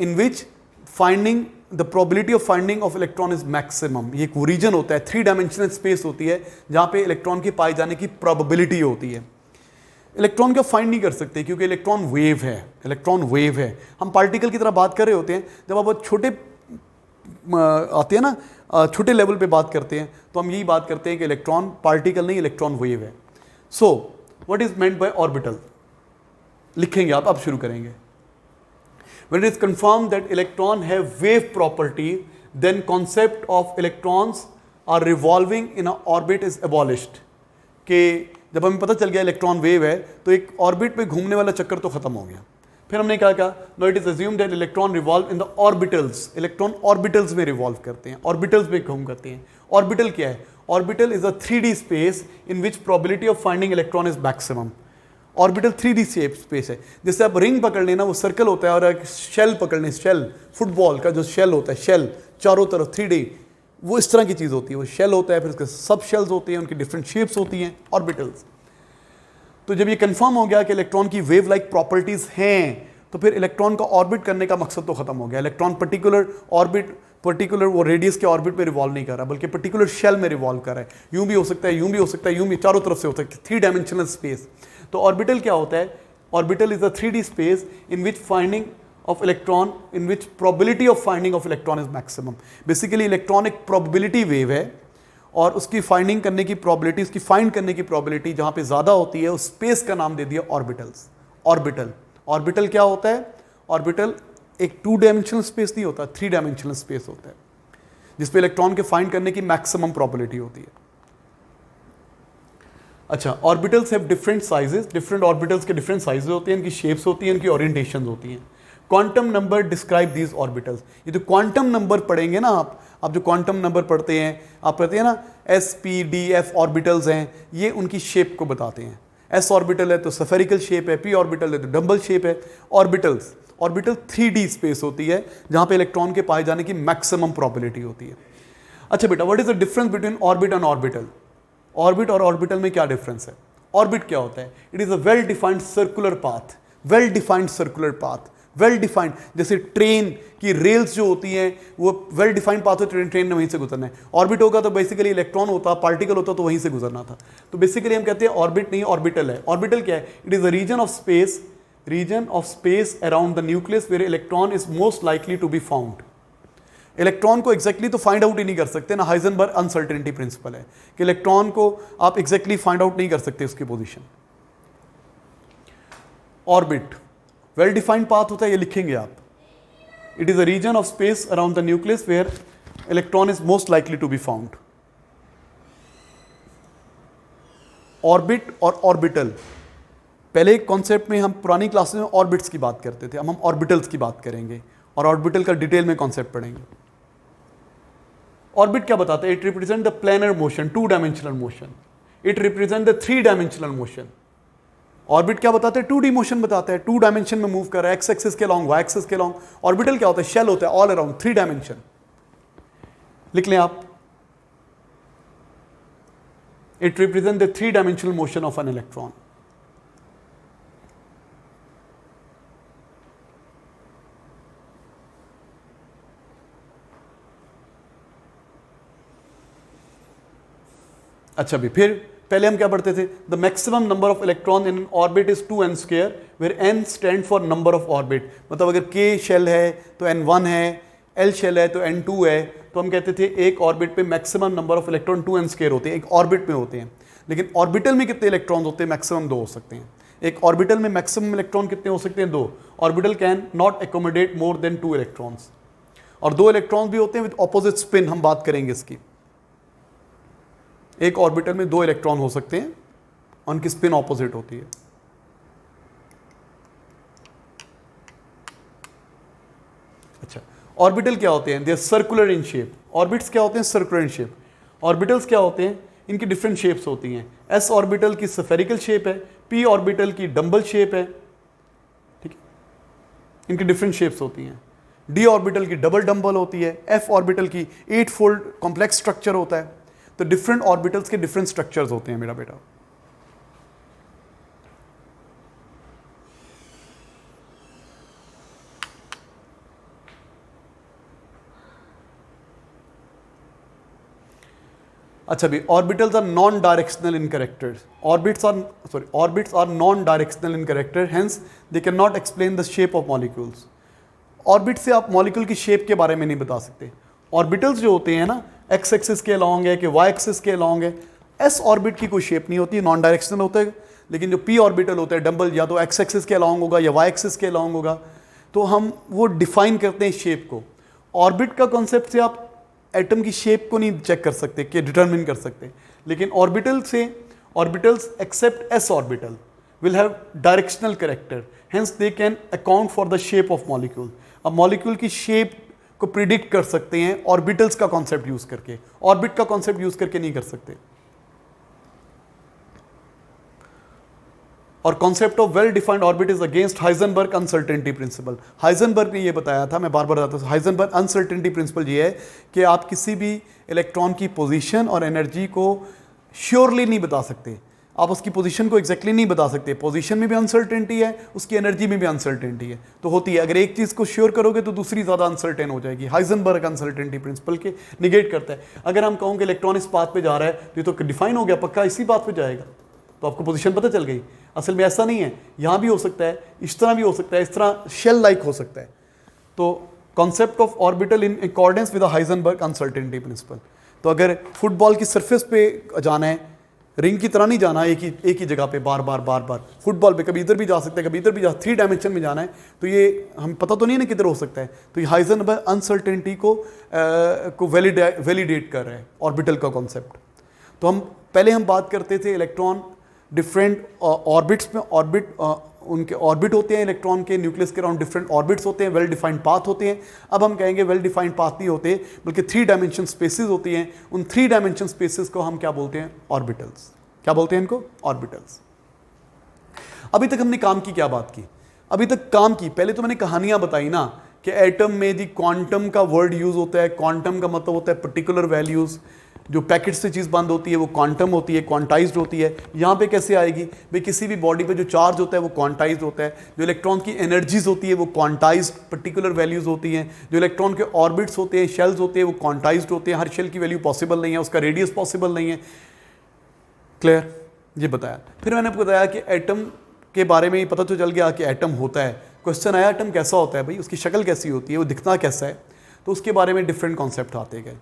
in which finding the probability of finding of electron is maximum. ये एक रीजन होता है, 3 डायमेंशनल स्पेस होती है जहाँ पे इलेक्ट्रॉन के पाए जाने की प्रोबेबिलिटी होती है। इलेक्ट्रॉन को फाइंड नहीं कर सकते क्योंकि इलेक्ट्रॉन वेव है। इलेक्ट्रॉन वेव है। हम पार्टिकल की तरह बात कर रहे होते हैं, जब आप बहुत छोटे आते हैं ना, छोटे लेवल पे बात करते हैं, तो हम यही बात करते हैं कि इलेक्ट्रॉन पार्टिकल नहीं, इलेक्ट्रॉन वेव है। So what is meant by orbital? लिखेंगे आप, अब शुरू करेंगे। When it is confirmed that electron have wave property, then concept of electrons are revolving in an orbit is abolished. कि जब हमें पता चल गया इलेक्ट्रॉन वेव है तो एक ऑर्बिट पे घूमने वाला चक्कर तो खत्म हो गया। फिर हमने क्या कहा, no it is assumed that electron revolve in the orbitals. Electron orbitals में रिवॉल्व करते हैं, ऑर्बिटल्स में घूम करते हैं। ऑर्बिटल क्या है? Orbital is a 3D space in which probability of finding electron is maximum. Orbital 3D space है। जैसे आप रिंग पकड़ लेना, वो सर्कल होता है, और एक शेल पकड़ने, शेल फुटबॉल का जो शेल होता है, शेल चारों तरफ 3D, वो इस तरह की चीज़ होती है। वो शेल होता है, फिर उसके सब शेल्स होती हैं, उनकी डिफरेंट शेप्स होती हैं, ऑर्बिटल्स। तो जब ये कंफर्म हो गया कि इलेक्ट्रॉन की वेव लाइक प्रॉपर्टीज़ हैं, तो फिर इलेक्ट्रॉन का ऑर्बिट करने का मकसद तो खत्म हो गया। इलेक्ट्रॉन पर्टिकुलर वो रेडियस के ऑर्बिट में रिवॉल्व नहीं कर रहा, बल्कि पर्टिकुलर शेल में रिवॉल्व कर रहा है। यूं भी हो सकता है, यूं भी हो सकता है, यूं भी, चारों तरफ से हो सकता है, 3 डायमेंशनल स्पेस। तो ऑर्बिटल क्या होता है? Orbital is a 3D space in which finding of electron, in which probability of finding of electron is maximum. Basically electron एक प्रोबेबिलिटी वेव है, और उसकी फाइंडिंग करने की प्रोबेबिलिटी, उसकी फाइंड करने की प्रोबेबिलिटी जहाँ पे ज़्यादा होती है, उस स्पेस का नाम दे दिया ऑर्बिटल्स। ऑर्बिटल क्या होता है? ऑर्बिटल एक 2 डायमेंशनल स्पेस नहीं होता, 3 डायमेंशनल स्पेस होता है, जिसपे इलेक्ट्रॉन के फाइंड करने की मैक्सिमम प्रोबेबिलिटी होती है। अच्छा, orbitals have different sizes. Different orbitals के डिफरेंट साइजेस होते हैं, इनकी शेप्स होती हैं, इनकी ओरिएंटेशन होती हैं। Quantum number describe these orbitals. ये जो क्वांटम नंबर पढ़ेंगे ना आप जो क्वांटम नंबर पढ़ते हैं, आप पढ़ते हैं ना S P D F orbitals हैं, ये उनकी शेप को बताते हैं। एस ऑर्बिटल है तो सफेरिकल शेप है, पी ऑर्बिटल है तो डम्बल शेप है। ऑर्बिटल 3D स्पेस होती है जहां पे इलेक्ट्रॉन के पाए जाने की मैक्सिमम प्रोबेबिलिटी होती है। अच्छा बेटा, what is the difference between orbit and orbital? Orbit और ऑर्बिटल में क्या डिफरेंस है? ऑर्बिट क्या होता है? It is a well defined circular path, well defined circular path, well defined. जैसे ट्रेन की रेल्स जो होती हैं वो वेल डिफाइंड पाथ है, ट्रेन ने वहीं से गुजरना है। ऑर्बिट होगा तो बेसिकली इलेक्ट्रॉन होता, पार्टिकल होता तो वहीं से गुजरना था। तो बेसिकली हम कहते हैं ऑर्बिट नहीं, ऑर्बिटल है। ऑर्बिटल क्या है? It is a region of space around the nucleus where electron is most likely to be found. Electron को एग्जैक्टली तो फाइंड आउट ही नहीं कर सकते ना, हाइजेनबर्ग अनसर्टेनिटी प्रिंसिपल है कि इलेक्ट्रॉन को आप एग्जैक्टली फाइंड आउट नहीं कर सकते उसकी position. Orbit well defined path होता है, ये लिखेंगे आप। It is a region of space around the nucleus where electron is most likely to be found. Orbit और ऑर्बिटल, पहले एक कॉन्सेप्ट में हम पुरानी क्लासेस में ऑर्बिट्स की बात करते थे, अब हम ऑर्बिटल्स की बात करेंगे और ऑर्बिटल का डिटेल में कॉन्सेप्ट पढ़ेंगे। ऑर्बिट क्या बताता है? It represent the planar motion, 2 dimensional motion. It represent the 3 dimensional motion. Orbit क्या बताता है? 2D मोशन बताता है, 2 डायमेंशन में मूव कर रहा है, एक्स एक्सिस के अलॉन्ग, वाई एक्सिस के अलॉन्ग। ऑर्बिटल क्या होता है? शेल होता है, ऑल अराउंड 3 डायमेंशन। लिख लें आप, it represent the 3 dimensional motion of an electron. अच्छा भी, फिर पहले हम क्या पढ़ते थे? The maximum number of electron in orbit is 2n square where n stand for number of orbit. मतलब अगर k शेल है तो n1 है, l शेल है तो n2 है। तो हम कहते थे एक ऑर्बिट पे maximum number of electron 2n square होते हैं, एक ऑर्बिट में होते हैं। लेकिन ऑर्बिटल में कितने इलेक्ट्रॉन होते हैं? मैक्सिमम 2 हो सकते हैं। एक ऑर्बिटल में मैक्सिमम इलेक्ट्रॉन कितने हो सकते हैं? 2। Orbital can not accommodate more than 2 electrons. और 2 इलेक्ट्रॉन्स भी होते हैं विद ऑपोजिट स्पिन, हम बात करेंगे इसकी। एक ऑर्बिटल में 2 इलेक्ट्रॉन हो सकते हैं, उनकी स्पिन ऑपोजिट होती है। अच्छा, ऑर्बिटल क्या होते हैं? They are circular in shape. Orbits क्या होते हैं? Circular in shape. ऑर्बिटल्स क्या होते हैं? इनकी डिफरेंट शेप्स होती हैं। एस ऑर्बिटल की स्फेरिकल शेप है, पी ऑर्बिटल की डम्बल शेप है, ठीक है, इनकी डिफरेंट शेप्स होती हैं। डी ऑर्बिटल की डबल डम्बल होती है, एफ ऑर्बिटल की 8 फोल्ड कॉम्प्लेक्स स्ट्रक्चर होता है। तो डिफरेंट ऑर्बिटल्स के डिफरेंट स्ट्रक्चर्स होते हैं मेरा बेटा। अच्छा भी, orbitals are non directional in character. Orbits are non directional in character, hence they can not explain the shape of molecules. Orbit से आप मॉलिक्यूल की शेप के बारे में नहीं बता सकते। ऑर्बिटल्स जो होते हैं ना, एक्स एक्सिस के अलॉन्ग है कि वाई एक्सिस के अलॉन्ग है। एस ऑर्बिट की कोई शेप नहीं होती, नॉन डायरेक्शनल होता है। लेकिन जो पी ऑर्बिटल होता है डम्बल, या तो एक्स एक्सिस के अलॉन्ग होगा या वाई एक्सिस के अलॉन्ग होगा। तो हम वो डिफाइन करते हैं शेप को। ऑर्बिट का कॉन्सेप्ट से आप एटम की शेप को नहीं चेक कर सकते कि डिटरमिन कर सकते। लेकिन ऑर्बिटल से, orbitals except s orbital will have directional character, hence they can account for the shape of molecule. अब मॉलिक्यूल की शेप को प्रिडिक्ट कर सकते हैं ऑर्बिटल्स का कॉन्सेप्ट यूज करके, ऑर्बिट का कॉन्सेप्ट यूज करके नहीं कर सकते। और concept of well defined orbit is against Heisenberg uncertainty principle. Heisenberg ने ये बताया था, मैं बार बार बताता हूं, हाइजेनबर्ग अनसर्टेनिटी प्रिंसिपल ये है कि आप किसी भी इलेक्ट्रॉन की पोजीशन और एनर्जी को श्योरली नहीं बता सकते। आप उसकी पोजीशन को एग्जैक्टली नहीं बता सकते। पोजीशन में भी अनसर्टेनिटी है, उसकी एनर्जी में भी अनसर्टेनिटी है, तो होती है। अगर एक चीज़ को श्योर करोगे तो दूसरी ज़्यादा अनसर्टेन हो जाएगी। हाइजेनबर्ग अनसर्टेनिटी प्रिंसिपल के निगेट करता है। अगर हम कहूँ कि इलेक्ट्रॉन इस पाथ पे जा रहा है तो ये तो डिफाइन हो गया, पक्का इसी पाथ पे जाएगा, तो आपको पोजीशन पता चल गई। असल में ऐसा नहीं है, यहाँ भी हो सकता है, इस तरह भी हो सकता है, इस तरह शेल लाइक हो सकता है। तो concept of orbital in accordance with Heisenberg uncertainty principal. तो अगर फुटबॉल की सरफेस पे जाना है, रिंग की तरह नहीं जाना एक ही जगह पे बार बार फुटबॉल पे कभी इधर भी जा सकते हैं, कभी इधर भी 3 डायमेंशन में जाना है, तो ये हम पता तो नहीं है ना किधर हो सकता है। तो ये हाइजेनबर्ग अनसर्टेनिटी को वैलिडेट कर रहा है ऑर्बिटल का कॉन्सेप्ट। तो हम पहले बात करते थे इलेक्ट्रॉन डिफरेंट ऑर्बिट्स में, उनके ऑर्बिट होते हैं इलेक्ट्रॉन के, न्यूक्लियस के अराउंड डिफरेंट ऑर्बिट्स होते हैं, वेल डिफाइंड पाथ होते हैं। अब हम कहेंगे वेल डिफाइंड पाथ नहीं होते, बल्कि 3 डायमेंशन स्पेसेस होती हैं। उन 3 डायमेंशन स्पेसेस को हम क्या बोलते हैं? ऑर्बिटल्स। क्या बोलते हैं इनको? ऑर्बिटल्स। अभी तक हमने काम की क्या बात की? अभी तक काम की, पहले तो मैंने कहानियां बताई ना कि एटम में जी क्वांटम का वर्ड यूज होता है। क्वांटम का मतलब होता है पर्टिकुलर वैल्यूज। जो पैकेट से चीज़ बंद होती है वो क्वांटम होती है, क्वांटाइज्ड होती है। यहाँ पे कैसे आएगी भाई? किसी भी बॉडी पे जो चार्ज होता है वो क्वांटाइज्ड होता है। जो इलेक्ट्रॉन की एनर्जीज होती है वो क्वांटाइज्ड पर्टिकुलर वैल्यूज होती हैं। जो इलेक्ट्रॉन के ऑर्बिट्स होते हैं, शेल्स होते हैं, वो क्वांटाइज्ड होते हैं। हर शेल की वैल्यू पॉसिबल नहीं है, उसका रेडियस पॉसिबल नहीं है। क्लियर? ये बताया। फिर मैंने आपको बताया कि एटम के बारे में पता तो चल गया कि एटम होता है। क्वेश्चन आया एटम कैसा होता है भाई, उसकी शक्ल कैसी होती है, वो दिखना कैसा है? तो उसके बारे में डिफरेंट कॉन्सेप्ट आते गए।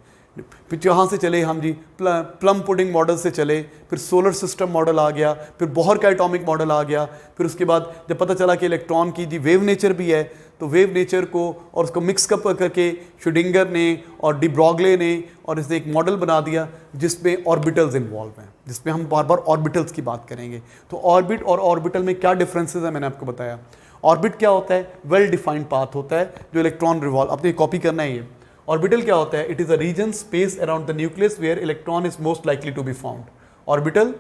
फिर जहाँ से चले हम जी, प्लम पुडिंग मॉडल से चले, फिर सोलर सिस्टम मॉडल आ गया, फिर बोहर का एटॉमिक मॉडल आ गया। फिर उसके बाद जब पता चला कि इलेक्ट्रॉन की जी वेव नेचर भी है, तो वेव नेचर को और उसको मिक्स करके श्रोडिंगर ने और डी ब्रॉगले ने और इसने एक मॉडल बना दिया जिसमें ऑर्बिटल्स इन्वॉल्व हैं, जिसमें हम बार बार ऑर्बिटल्स की बात करेंगे। तो ऑर्बिट और ऑर्बिटल में क्या डिफरेंसेस है मैंने आपको बताया। ऑर्बिट क्या होता है? वेल डिफाइंड पाथ होता है जो इलेक्ट्रॉन रिवॉल्व, अपने कॉपी करना है ये। ऑर्बिटल क्या होता है? It is a region space around the nucleus where electron is most likely to be found. Orbital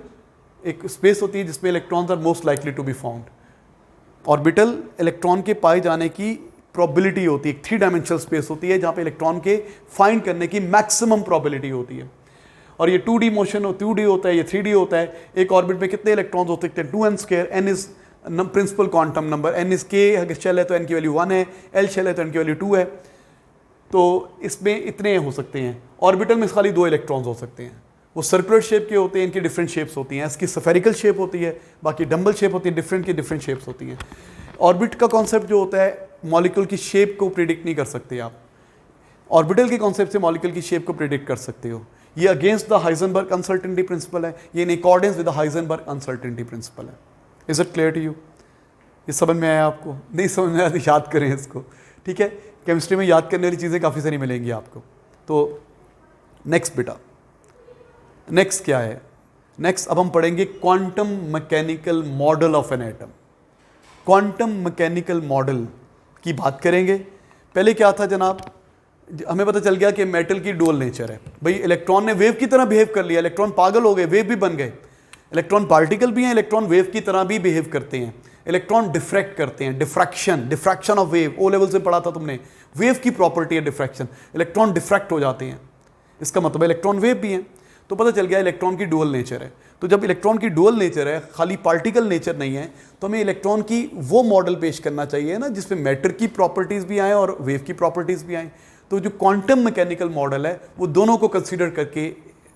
एक स्पेस होती है जिसमें electrons are most likely to be found. Orbital electron के पाए जाने की प्रोबेबिलिटी होती है, 3 डायमेंशनल स्पेस होती है जहाँ पे इलेक्ट्रॉन के फाइंड करने की मैक्सिमम प्रोबेबिलिटी होती है। और ये 2D मोशन 2D होता है, ये 3D होता है। एक ऑर्बिट में कितने इलेक्ट्रॉन्स हो सकते हैं? 2n²। n is principal quantum number, n is k, अगर शेल है तो n की वैल्यू 1 है, l शेल है तो n की वैल्यू 2 है। तो इसमें इतने हो सकते हैं। ऑर्बिटल में खाली 2 इलेक्ट्रॉन्स हो सकते हैं। वो सर्कुलर शेप के होते हैं, इनकी डिफरेंट शेप्स होती हैं। इसकी स्फेरिकल शेप होती है, बाकी डम्बल शेप होती है, डिफरेंट की डिफरेंट शेप्स होती हैं। ऑर्बिट का कॉन्सेप्ट जो होता है, मॉलिक्यूल की शेप को प्रिडिक्ट नहीं कर सकते आप। ऑर्बिटल के कॉन्सेप्ट से मॉलिक्यूल की शेप को प्रिडिक्ट कर सकते हो। ये against the Heisenberg uncertainty principle है, ये in accordance with the Heisenberg uncertainty principle है। Is it clear to you? ये समझ में आया आपको? नहीं समझ में आया तो याद करें इसको, ठीक है? केमिस्ट्री में याद करने वाली चीज़ें काफ़ी सारी मिलेंगी आपको। तो नेक्स्ट बेटा, नेक्स्ट क्या है? नेक्स्ट अब हम पढ़ेंगे quantum mechanical model of an atom. Quantum mechanical model की बात करेंगे। पहले क्या था जनाब? हमें पता चल गया कि मेटल की डुअल नेचर है। भाई इलेक्ट्रॉन ने वेव की तरह बिहेव कर लिया, इलेक्ट्रॉन पागल हो गए, वेव भी बन गए। इलेक्ट्रॉन पार्टिकल भी हैं, इलेक्ट्रॉन वेव की तरह भी बिहेव करते हैं। इलेक्ट्रॉन डिफ्रैक्ट करते हैं, diffraction of wave, O level से पढ़ा था तुमने। वेव की प्रॉपर्टी है डिफ्रैक्शन, इलेक्ट्रॉन डिफ्रैक्ट हो जाते हैं, इसका मतलब इलेक्ट्रॉन वेव भी हैं। तो पता चल गया इलेक्ट्रॉन की डुअल नेचर है। तो जब इलेक्ट्रॉन की डुअल नेचर है, खाली पार्टिकल नेचर नहीं है, तो हमें इलेक्ट्रॉन की वो मॉडल पेश करना चाहिए ना जिसमें मैटर की प्रॉपर्टीज़ भी आए और वेव की प्रॉपर्टीज़ भी आए। तो जो क्वांटम मैकेनिकल मॉडल है वो दोनों को कंसीडर करके,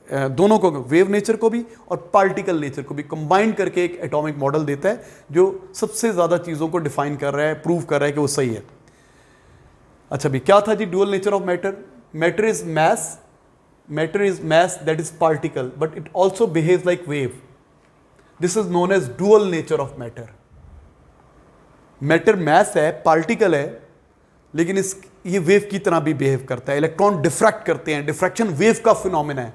दोनों को, वेव नेचर को भी और पार्टिकल नेचर को भी कंबाइन करके एक एटॉमिक मॉडल देता है जो सबसे ज़्यादा चीज़ों को डिफाइन कर रहा है, प्रूव कर रहा है कि वो सही है। अच्छा भी क्या था जी dual nature of matter? Matter is mass that is particle but it also behaves like wave. This is known as dual nature of matter. Matter mass है, पार्टिकल है, लेकिन ये वेव की तरह भी बिहेव करता है। इलेक्ट्रॉन डिफ्रैक्ट करते हैं, डिफ्रैक्शन वेव का फिनोमेना है।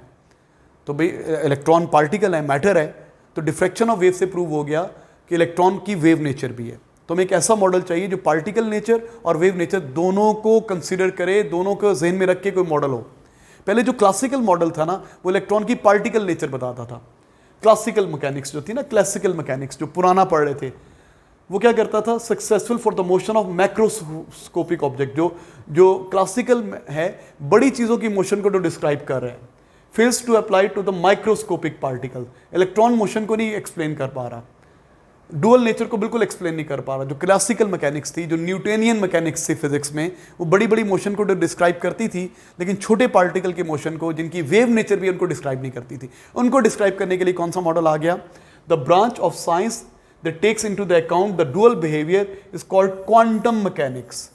तो भाई इलेक्ट्रॉन पार्टिकल है, मैटर है, तो डिफ्रैक्शन ऑफ वेव से प्रूव हो गया कि इलेक्ट्रॉन की वेव नेचर भी है। तो हमें एक ऐसा मॉडल चाहिए जो पार्टिकल नेचर और वेव नेचर दोनों को कंसिडर करे, दोनों को जहन में रख के कोई मॉडल हो। पहले जो क्लासिकल मॉडल था ना, वो इलेक्ट्रॉन की पार्टिकल नेचर बताता था। क्लासिकल मैकेनिक्स जो थी ना, क्लासिकल मैकेनिक्स जो पुराना पढ़ रहे थे, वो क्या करता था? Successful for the motion of macroscopic object, जो क्लासिकल है, बड़ी चीज़ों की मोशन को जो डिस्क्राइब कर रहे हैं, fails to apply to the microscopic particle. Electron motion को नहीं एक्सप्लेन कर पा रहा, डुअल नेचर को बिल्कुल एक्सप्लेन नहीं कर पा रहा। जो क्लासिकल मैकेनिक्स थी, जो न्यूटोनियन मैकेनिक्स थी फिजिक्स में, वो बड़ी बड़ी मोशन को डिस्क्राइब करती थी, लेकिन छोटे पार्टिकल के मोशन को, जिनकी वेव नेचर भी उनको डिस्क्राइब नहीं करती थी, उनको डिस्क्राइब करने के लिए कौन सा मॉडल आ गया? The branch of science that takes into the account the dual behaviour is called quantum mechanics.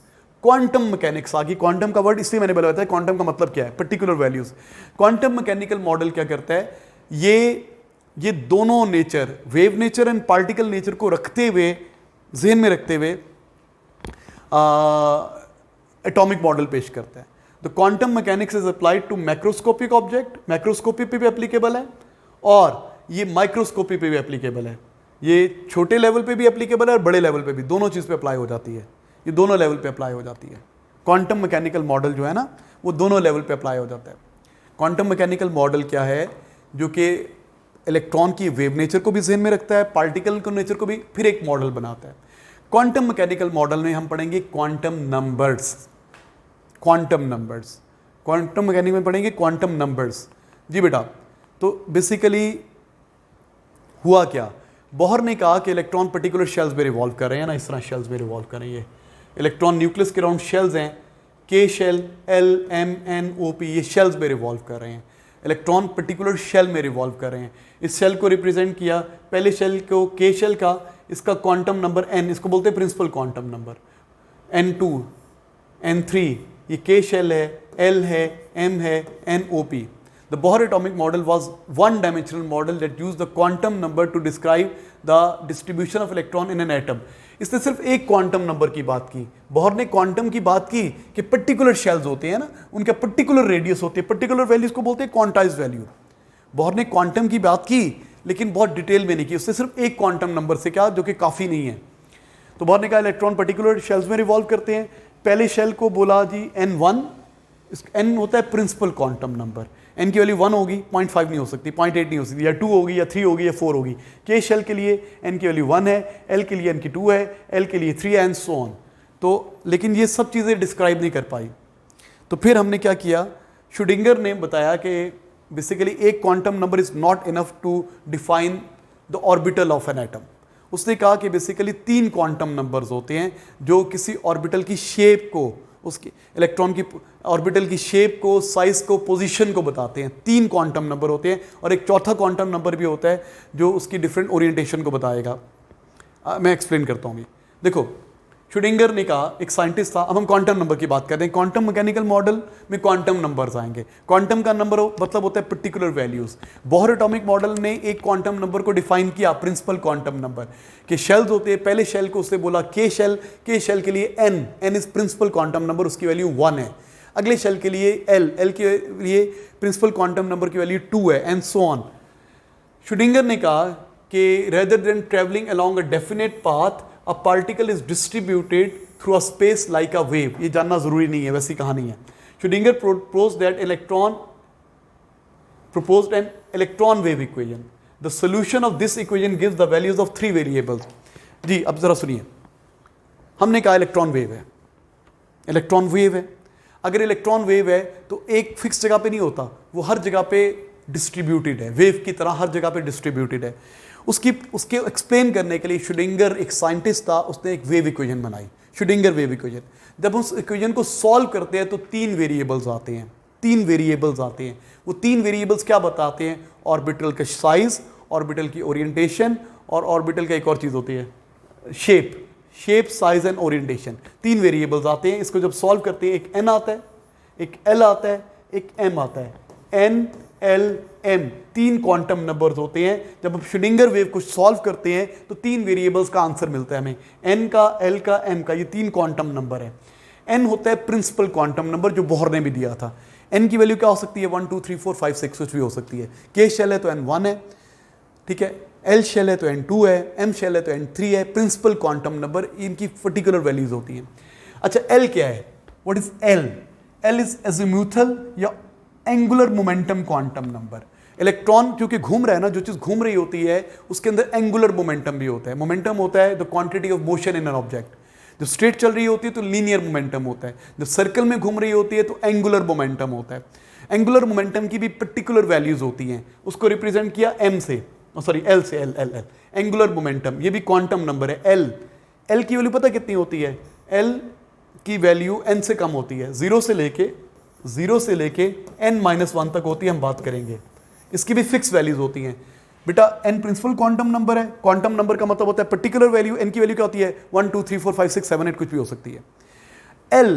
Quantum mechanics आ गई। क्वांटम का वर्ड इसलिए मैंने बताया था, क्वांटम का मतलब क्या है? Particular values. Quantum mechanical model क्या करता है? ये दोनों nature, wave nature and particle nature को रखते हुए, जहन में रखते हुए एटॉमिक मॉडल पेश करता है। The quantum mechanics is applied to macroscopic object, macroscopic पे भी एप्लीकेबल है और ये माइक्रोस्कोपी पे भी एप्लीकेबल है। ये छोटे लेवल पे भी एप्लीकेबल है और बड़े लेवल पे भी, दोनों चीज़ पे अप्लाई हो जाती है, ये दोनों लेवल पे अप्लाई हो जाती है। क्वांटम मैकेनिकल मॉडल जो है ना, वो दोनों लेवल पे अप्लाई हो जाता है। क्वांटम मैकेनिकल मॉडल क्या है, जो कि इलेक्ट्रॉन की वेव नेचर को भी ज़हन में रखता है, पार्टिकल को नेचर को भी, फिर एक मॉडल बनाता है। क्वांटम मैकेनिकल मॉडल में हम पढ़ेंगे quantum numbers, quantum numbers, quantum mechanics में पढ़ेंगे क्वांटम नंबर्स। जी बेटा, तो बेसिकली हुआ क्या, बोहर ने कहा कि इलेक्ट्रॉन पर्टिकुलर शेल्स में रिवॉल्व कर रहे हैं ना, इस तरह शेल्स में रिवॉल्व कर रहे हैं। इलेक्ट्रॉन न्यूक्लियस के अराउंड शेल्स हैं, के शेल, एल, एम, एन, ओ, पी, ये शेल्स में रिवॉल्व कर रहे हैं। इलेक्ट्रॉन पर्टिकुलर शेल में रिवॉल्व कर रहे हैं। इस शेल को रिप्रेजेंट किया, पहले शेल को के शेल का, इसका क्वांटम नंबर n, इसको बोलते हैं principal quantum number, n2, n3, ये के शेल है, l है, m है, n, o, p। The Bohr atomic model was one-dimensional model that used the quantum number to describe the distribution of electron in an atom. इसने सिर्फ एक quantum number की बात की। बोहर ने क्वांटम की बात की कि पर्टिकुलर शेल्स होते हैं ना, उनका पर्टिकुलर रेडियस होती है, पर्टिकुलर वैल्यूज को बोलते हैं क्वांटाइज्ड वैल्यू। बोहर ने क्वांटम की बात की लेकिन बहुत डिटेल में नहीं की, उससे सिर्फ एक क्वांटम नंबर से क्या, जो कि काफ़ी नहीं है। तो बोहर ने कहा इलेक्ट्रॉन पर्टिकुलर शेल्स में रिवॉल्व करते हैं। पहले शेल को बोला जी n1, n होता है प्रिंसिपल क्वांटम नंबर, n की वैल्यू 1 होगी, 0.5 नहीं हो सकती, 0.8 नहीं हो सकती, या 2 होगी, या 3 होगी, या 4 होगी। के शेल के लिए n की वैल्यू 1 है, l के लिए n की 2 है, l के लिए 3 है, एंड सो ऑन। तो लेकिन ये सब चीज़ें डिस्क्राइब नहीं कर पाई। तो फिर हमने क्या किया, शुडिंगर ने बताया कि बेसिकली एक quantum number is not enough to define the orbital of an atom. उसने कहा कि बेसिकली 3 क्वांटम नंबर्स होते हैं जो किसी ऑर्बिटल की शेप को, उसकी इलेक्ट्रॉन की ऑर्बिटल की शेप को, साइज को, पोजीशन को बताते हैं। 3 क्वांटम नंबर होते हैं और एक चौथा क्वांटम नंबर भी होता है जो उसकी डिफरेंट ओरिएंटेशन को बताएगा। मैं एक्सप्लेन करता हूँ। देखो, शुडिंगर ने कहा, एक साइंटिस्ट था, अब हम क्वांटम नंबर की बात कर रहे हैं। क्वांटम मैकेनिकल मॉडल में क्वांटम नंबर्स आएंगे। क्वांटम का नंबर मतलब होता है particular values. Bohr atomic model ने एक क्वांटम नंबर को डिफाइन किया, प्रिंसिपल क्वांटम नंबर के शेल्स होते हैं। पहले शेल को उसने बोला के शेल, के शेल के लिए n is principal quantum number, उसकी वैल्यू 1 है। अगले शेल के लिए l के लिए प्रिंसिपल क्वांटम नंबर की वैल्यू 2 है, एंड सो ऑन। शुडिंगर ने कहा कि rather than travelling along a definite path, a particle is distributed through a space like a wave। ये जानना जरूरी नहीं है, वैसी कहानी है। Schrödinger proposed an electron wave equation। The solution of this equation gives the values of 3 variables। जी अब जरा सुनिए, हमने कहा इलेक्ट्रॉन वेव है, इलेक्ट्रॉन वेव है। अगर इलेक्ट्रॉन वेव है तो एक फिक्स जगह पे नहीं होता, वो हर जगह पे डिस्ट्रीब्यूटेड है, वेव की तरह हर जगह पे डिस्ट्रीब्यूटेड है। उसके एक्सप्लेन करने के लिए शुडिंगर एक साइंटिस्ट था, उसने एक वेव इक्वेशन बनाई, शुडिंगर वेव इक्वेशन। जब उस इक्वेशन को सॉल्व करते हैं तो 3 वेरिएबल्स आते हैं, 3 वेरिएबल्स आते हैं। वो 3 वेरिएबल्स क्या बताते हैं, ऑर्बिटल का साइज, ऑर्बिटल की ओरिएंटेशन, और ऑर्बिटल का एक और चीज़ होती है shape, size and orientation. 3 variables आते हैं। इसको जब सॉल्व करते हैं, एक n आता है, एक l आता है, एक m आता है। n, l, m 3 quantum numbers होते हैं। जब हम शुडिंगर वेव को सॉल्व करते हैं तो 3 वेरिएबल्स का आंसर मिलता है हमें, n का, l का, m का, ये 3 क्वांटम नंबर है। n होता है प्रिंसिपल क्वांटम नंबर जो बोहर ने भी दिया था। n की वैल्यू क्या हो सकती है, 1 2 3 4 5 6 कुछ भी हो सकती है। k शेल है तो n 1 है, ठीक है, l शेल है तो n 2 है, m शेल है तो n 3 है। प्रिंसिपल क्वांटम नंबर, इनकी पर्टिकुलर वैल्यूज होती हैं। अच्छा, l क्या है, what is l? l is azimuthal या angular momentum quantum number. Electron क्योंकि घूम रहा है ना, जो चीज़ घूम रही होती है उसके अंदर एंगुलर मोमेंटम भी होता है। मोमेंटम होता है the quantity of motion in an object. जब स्ट्रेट चल रही होती है तो लीनियर मोमेंटम होता है, जब सर्कल में घूम रही होती है तो एंगुलर मोमेंटम होता है। एंगुलर मोमेंटम की भी पर्टिकुलर वैल्यूज होती हैं, उसको रिप्रेजेंट किया m से, सॉरी l से, l एंगुलर मोमेंटम, ये भी क्वांटम नंबर है। l की वैल्यू पता कितनी होती है, l की वैल्यू n से कम होती है, 0 से लेके n-1 तक होती है, हम बात करेंगे। इसकी भी फिक्स वैल्यूज होती हैं बेटा। n प्रिंसिपल क्वांटम नंबर है, क्वांटम नंबर का मतलब होता है पर्टिकुलर वैल्यू। n की वैल्यू क्या होती है, 1 2 3 4 5 6 7 8 कुछ भी हो सकती है। l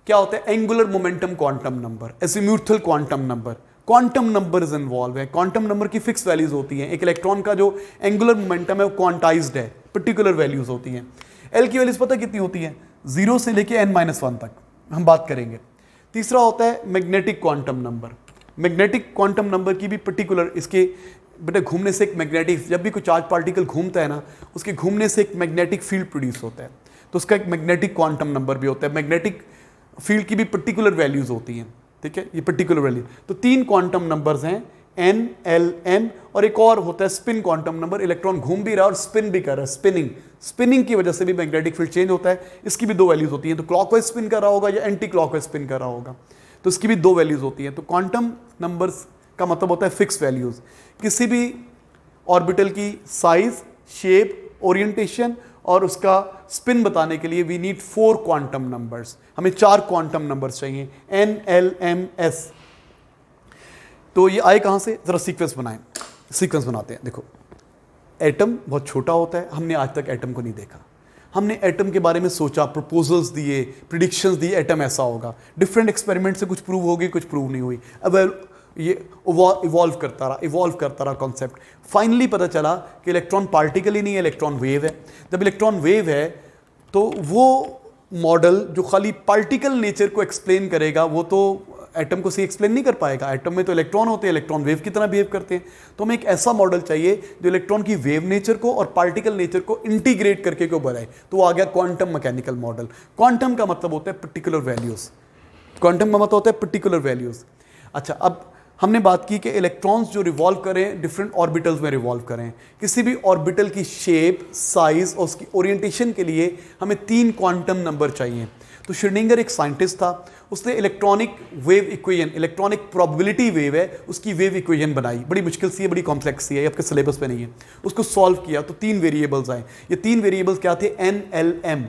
क्या होता है, angular momentum quantum number, azimuthal quantum number. Quantum number is involve है, क्वांटम नंबर की फिक्स वैल्यूज होती हैं। एक इलेक्ट्रॉन का जो एंगुलर मोमेंटम है वो क्वांटाइज्ड है, पर्टिकुलर वैल्यूज होती हैं। l की वैल्यूज पता कितनी होती है, 0 से लेके n-1 तक, हम बात करेंगे। तीसरा होता है magnetic quantum number. Magnetic quantum number की भी पर्टिकुलर, इसके बेटा घूमने से एक मैग्नेटिक, जब भी कोई चार्ज पार्टिकल घूमता है ना, उसके घूमने से एक मैग्नेटिक फील्ड प्रोड्यूस होता है, तो उसका एक मैग्नेटिक क्वांटम नंबर भी होता है। मैग्नेटिक फील्ड की भी पर्टिकुलर वैल्यूज होती हैं, ठीक है, ये पर्टिकुलर वैल्यू। तो 3 क्वांटम नंबर्स हैं, N, L, M, और एक और होता है स्पिन क्वांटम नंबर। इलेक्ट्रॉन घूम भी रहा है और स्पिन भी कर रहा है, स्पिनिंग की वजह से भी मैग्नेटिक फील्ड चेंज होता है। इसकी भी 2 वैल्यूज होती हैं, तो क्लॉकवाइज स्पिन कर रहा होगा या एंटी क्लॉकवाइज स्पिन कर रहा होगा, तो इसकी भी 2 वैल्यूज होती हैं। तो क्वांटम नंबर्स का मतलब होता है फिक्स वैल्यूज। किसी भी ऑर्बिटल की साइज, शेप, ओरिएंटेशन और उसका स्पिन बताने के लिए वी नीड 4 क्वांटम नंबर्स, हमें 4 क्वांटम नंबर्स चाहिए, N, L, M, S। तो ये आए कहाँ से, जरा सीक्वेंस बनाते हैं। देखो एटम बहुत छोटा होता है, हमने आज तक एटम को नहीं देखा, हमने एटम के बारे में सोचा, प्रपोजल्स दिए, प्रिडिक्शंस दिए, एटम ऐसा होगा। डिफरेंट एक्सपेरिमेंट से कुछ प्रूव हो गई, कुछ प्रूव नहीं हुई। अब ये इवॉल्व करता रहा कॉन्सेप्ट। फाइनली पता चला कि इलेक्ट्रॉन पार्टिकल ही नहीं है, इलेक्ट्रॉन वेव है। जब इलेक्ट्रॉन वेव है तो वो मॉडल जो खाली पार्टिकल नेचर को एक्सप्लेन करेगा वो तो एटम को सही एक्सप्लेन नहीं कर पाएगा। एटम में तो इलेक्ट्रॉन होते हैं, इलेक्ट्रॉन वेव की तरह बिहेव करते हैं। तो हमें एक ऐसा मॉडल चाहिए जो इलेक्ट्रॉन की वेव नेचर को और पार्टिकल नेचर को इंटीग्रेट करके को बनाए। तो वो आ गया क्वांटम मैकेनिकल मॉडल। क्वांटम का मतलब होता है पर्टिकुलर वैल्यूज, क्वांटम का मतलब होता है पर्टिकुलर वैल्यूज। अच्छा, अब हमने बात की कि इलेक्ट्रॉन्स जो रिवॉल्व करें डिफरेंट ऑर्बिटल्स में रिवॉल्व करें। किसी भी ऑर्बिटल की शेप, साइज और उसकी ओरिएंटेशन के लिए हमें 3 क्वांटम नंबर चाहिए। तो श्रोडिंगर एक साइंटिस्ट था, उसने electronic wave equation, electronic probability wave है उसकी वेव इक्वेशन बनाई। बड़ी मुश्किल सी है, बड़ी कॉम्प्लेक्स सी है, आपके सिलेबस पे नहीं है। उसको सॉल्व किया तो 3 वेरिएबल्स आए। ये 3 वेरिएबल्स क्या थे, N, L, M।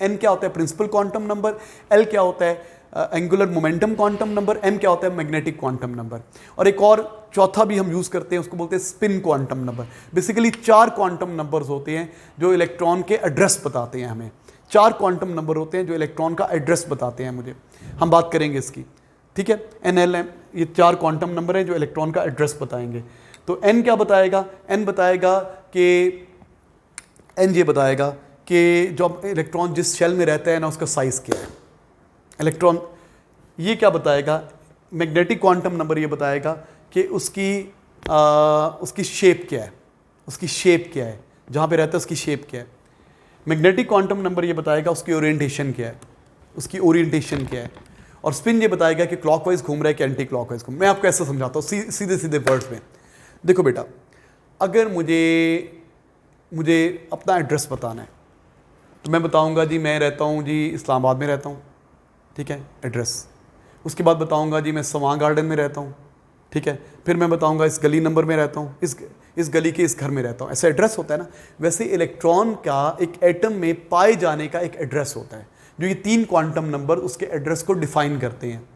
N क्या होता है, प्रिंसिपल क्वांटम नंबर। L क्या होता है, angular momentum quantum number. M क्या होता है, मैग्नेटिक क्वांटम नंबर। और एक और चौथा भी हम यूज करते हैं, उसको बोलते हैं spin quantum number. Basically 4 quantum numbers होते हैं जो इलेक्ट्रॉन के एड्रेस बताते हैं हमें। 4 क्वांटम नंबर होते हैं जो इलेक्ट्रॉन का एड्रेस बताते हैं मुझे। हम बात करेंगे इसकी, ठीक है। N, L, M ये 4 क्वांटम नंबर हैं जो इलेक्ट्रॉन का एड्रेस बताएंगे। तो N क्या बताएगा, N बताएगा कि N ये बताएगा कि जो इलेक्ट्रॉन जिस शेल में रहता है ना उसका साइज क्या है। इलेक्ट्रॉन ये क्या बताएगा, मैग्नेटिक क्वांटम नंबर ये बताएगा कि उसकी शेप क्या है, उसकी शेप क्या है, जहाँ पे रहता है उसकी शेप क्या है। मैग्नेटिक क्वांटम नंबर ये बताएगा उसकी ओरिएंटेशन क्या है, उसकी ओरिएंटेशन क्या है। और स्पिन ये बताएगा कि क्लॉकवाइज घूम रहा है कि एंटी क्लॉकवाइज घूम। मैं आपको ऐसा समझाता हूँ सीधे सीधे वर्ड्स में। देखो बेटा, अगर मुझे अपना एड्रेस बताना है तो मैं बताऊँगा जी मैं रहता हूँ जी इस्लामाबाद में रहता हूँ, ठीक है, एड्रेस। उसके बाद बताऊंगा जी मैं सवां गार्डन में रहता हूँ, ठीक है। फिर मैं बताऊंगा इस गली नंबर में रहता हूँ, इस गली के इस घर में रहता हूँ। ऐसा एड्रेस होता है ना। वैसे इलेक्ट्रॉन का एक एटम में पाए जाने का एक एड्रेस होता है, जो ये 3 क्वांटम नंबर उसके एड्रेस को डिफाइन करते हैं,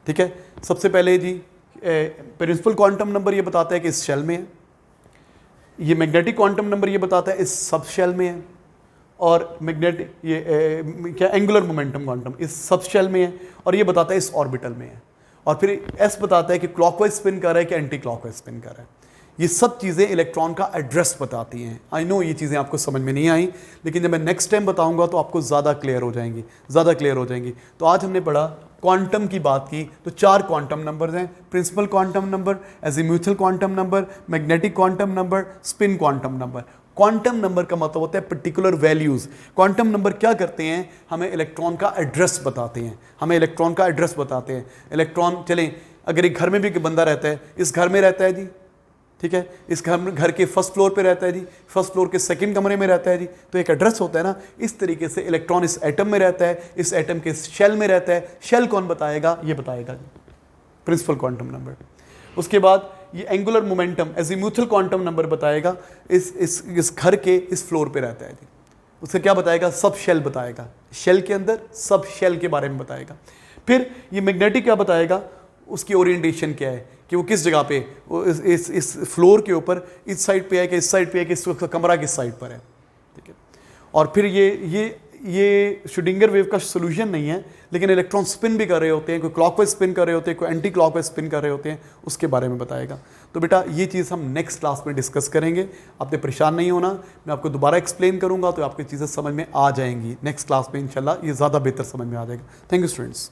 ठीक है। सबसे पहले जी प्रिंसिपल क्वांटम नंबर ये बताता है कि इस शेल में है। ये मैग्नेटिक क्वांटम नंबर ये बताता है इस सब शेल में है। और मैग्नेटिक ये क्या एंगुलर मोमेंटम क्वांटम इस सब शेल में है, और ये बताता है इस ऑर्बिटल में है। और फिर एस बताता है कि क्लॉकवाइज स्पिन कर रहा है कि एंटी क्लॉकवाइज स्पिन कर रहा है। ये सब चीज़ें इलेक्ट्रॉन का एड्रेस बताती हैं। आई नो ये चीज़ें आपको समझ में नहीं आई, लेकिन जब मैं नेक्स्ट टाइम बताऊंगा तो आपको ज़्यादा क्लियर हो जाएंगी। तो आज हमने पढ़ा क्वांटम की बात की, तो 4 क्वांटम नंबर्स हैं, principal quantum number, azimuthal quantum number, magnetic quantum number, spin quantum number. Quantum number का मतलब होता है पर्टिकुलर वैल्यूज। क्वांटम नंबर क्या करते हैं, हमें इलेक्ट्रॉन का एड्रेस बताते हैं। इलेक्ट्रॉन चलें, अगर एक घर में भी बंदा रहता है, इस घर में रहता है जी, ठीक है, इस घर के फर्स्ट फ्लोर पे रहता है जी, फर्स्ट फ्लोर के सेकंड कमरे में रहता है जी, तो एक एड्रेस होता है ना। इस तरीके से इलेक्ट्रॉन इस एटम में रहता है, इस एटम के शेल में रहता है। शेल कौन बताएगा, ये बताएगा जी प्रिंसिपल क्वांटम नंबर। उसके बाद ये angular momentum azimuthal quantum number बताएगा इस घर के इस फ्लोर पे रहता है जी। उससे क्या बताएगा, सब शेल बताएगा, शेल के अंदर सब शेल के बारे में बताएगा। फिर ये मैग्नेटिक क्या बताएगा, उसकी ओरिएंटेशन क्या है, कि वो किस जगह पे, वो इस फ्लोर के ऊपर इस साइड पे है कि इस साइड पे है कि इस कमरा किस साइड पर है, ठीक है। और फिर ये श्रोडिंगर वेव का सोल्यूशन नहीं है, लेकिन इलेक्ट्रॉन स्पिन भी कर रहे होते हैं, कोई क्लॉकवाइज स्पिन कर रहे होते हैं, कोई एंटी क्लॉकवाइज स्पिन कर रहे होते हैं, उसके बारे में बताएगा। तो बेटा ये चीज़ हम नेक्स्ट क्लास में डिस्कस करेंगे, आपने परेशान नहीं होना, मैं आपको दोबारा एक्सप्लेन करूंगा तो आपकी चीज़ें समझ में आ जाएंगी। नेक्स्ट क्लास में इंशाल्लाह ये ज़्यादा बेहतर समझ में आ जाएगा। Thank you students.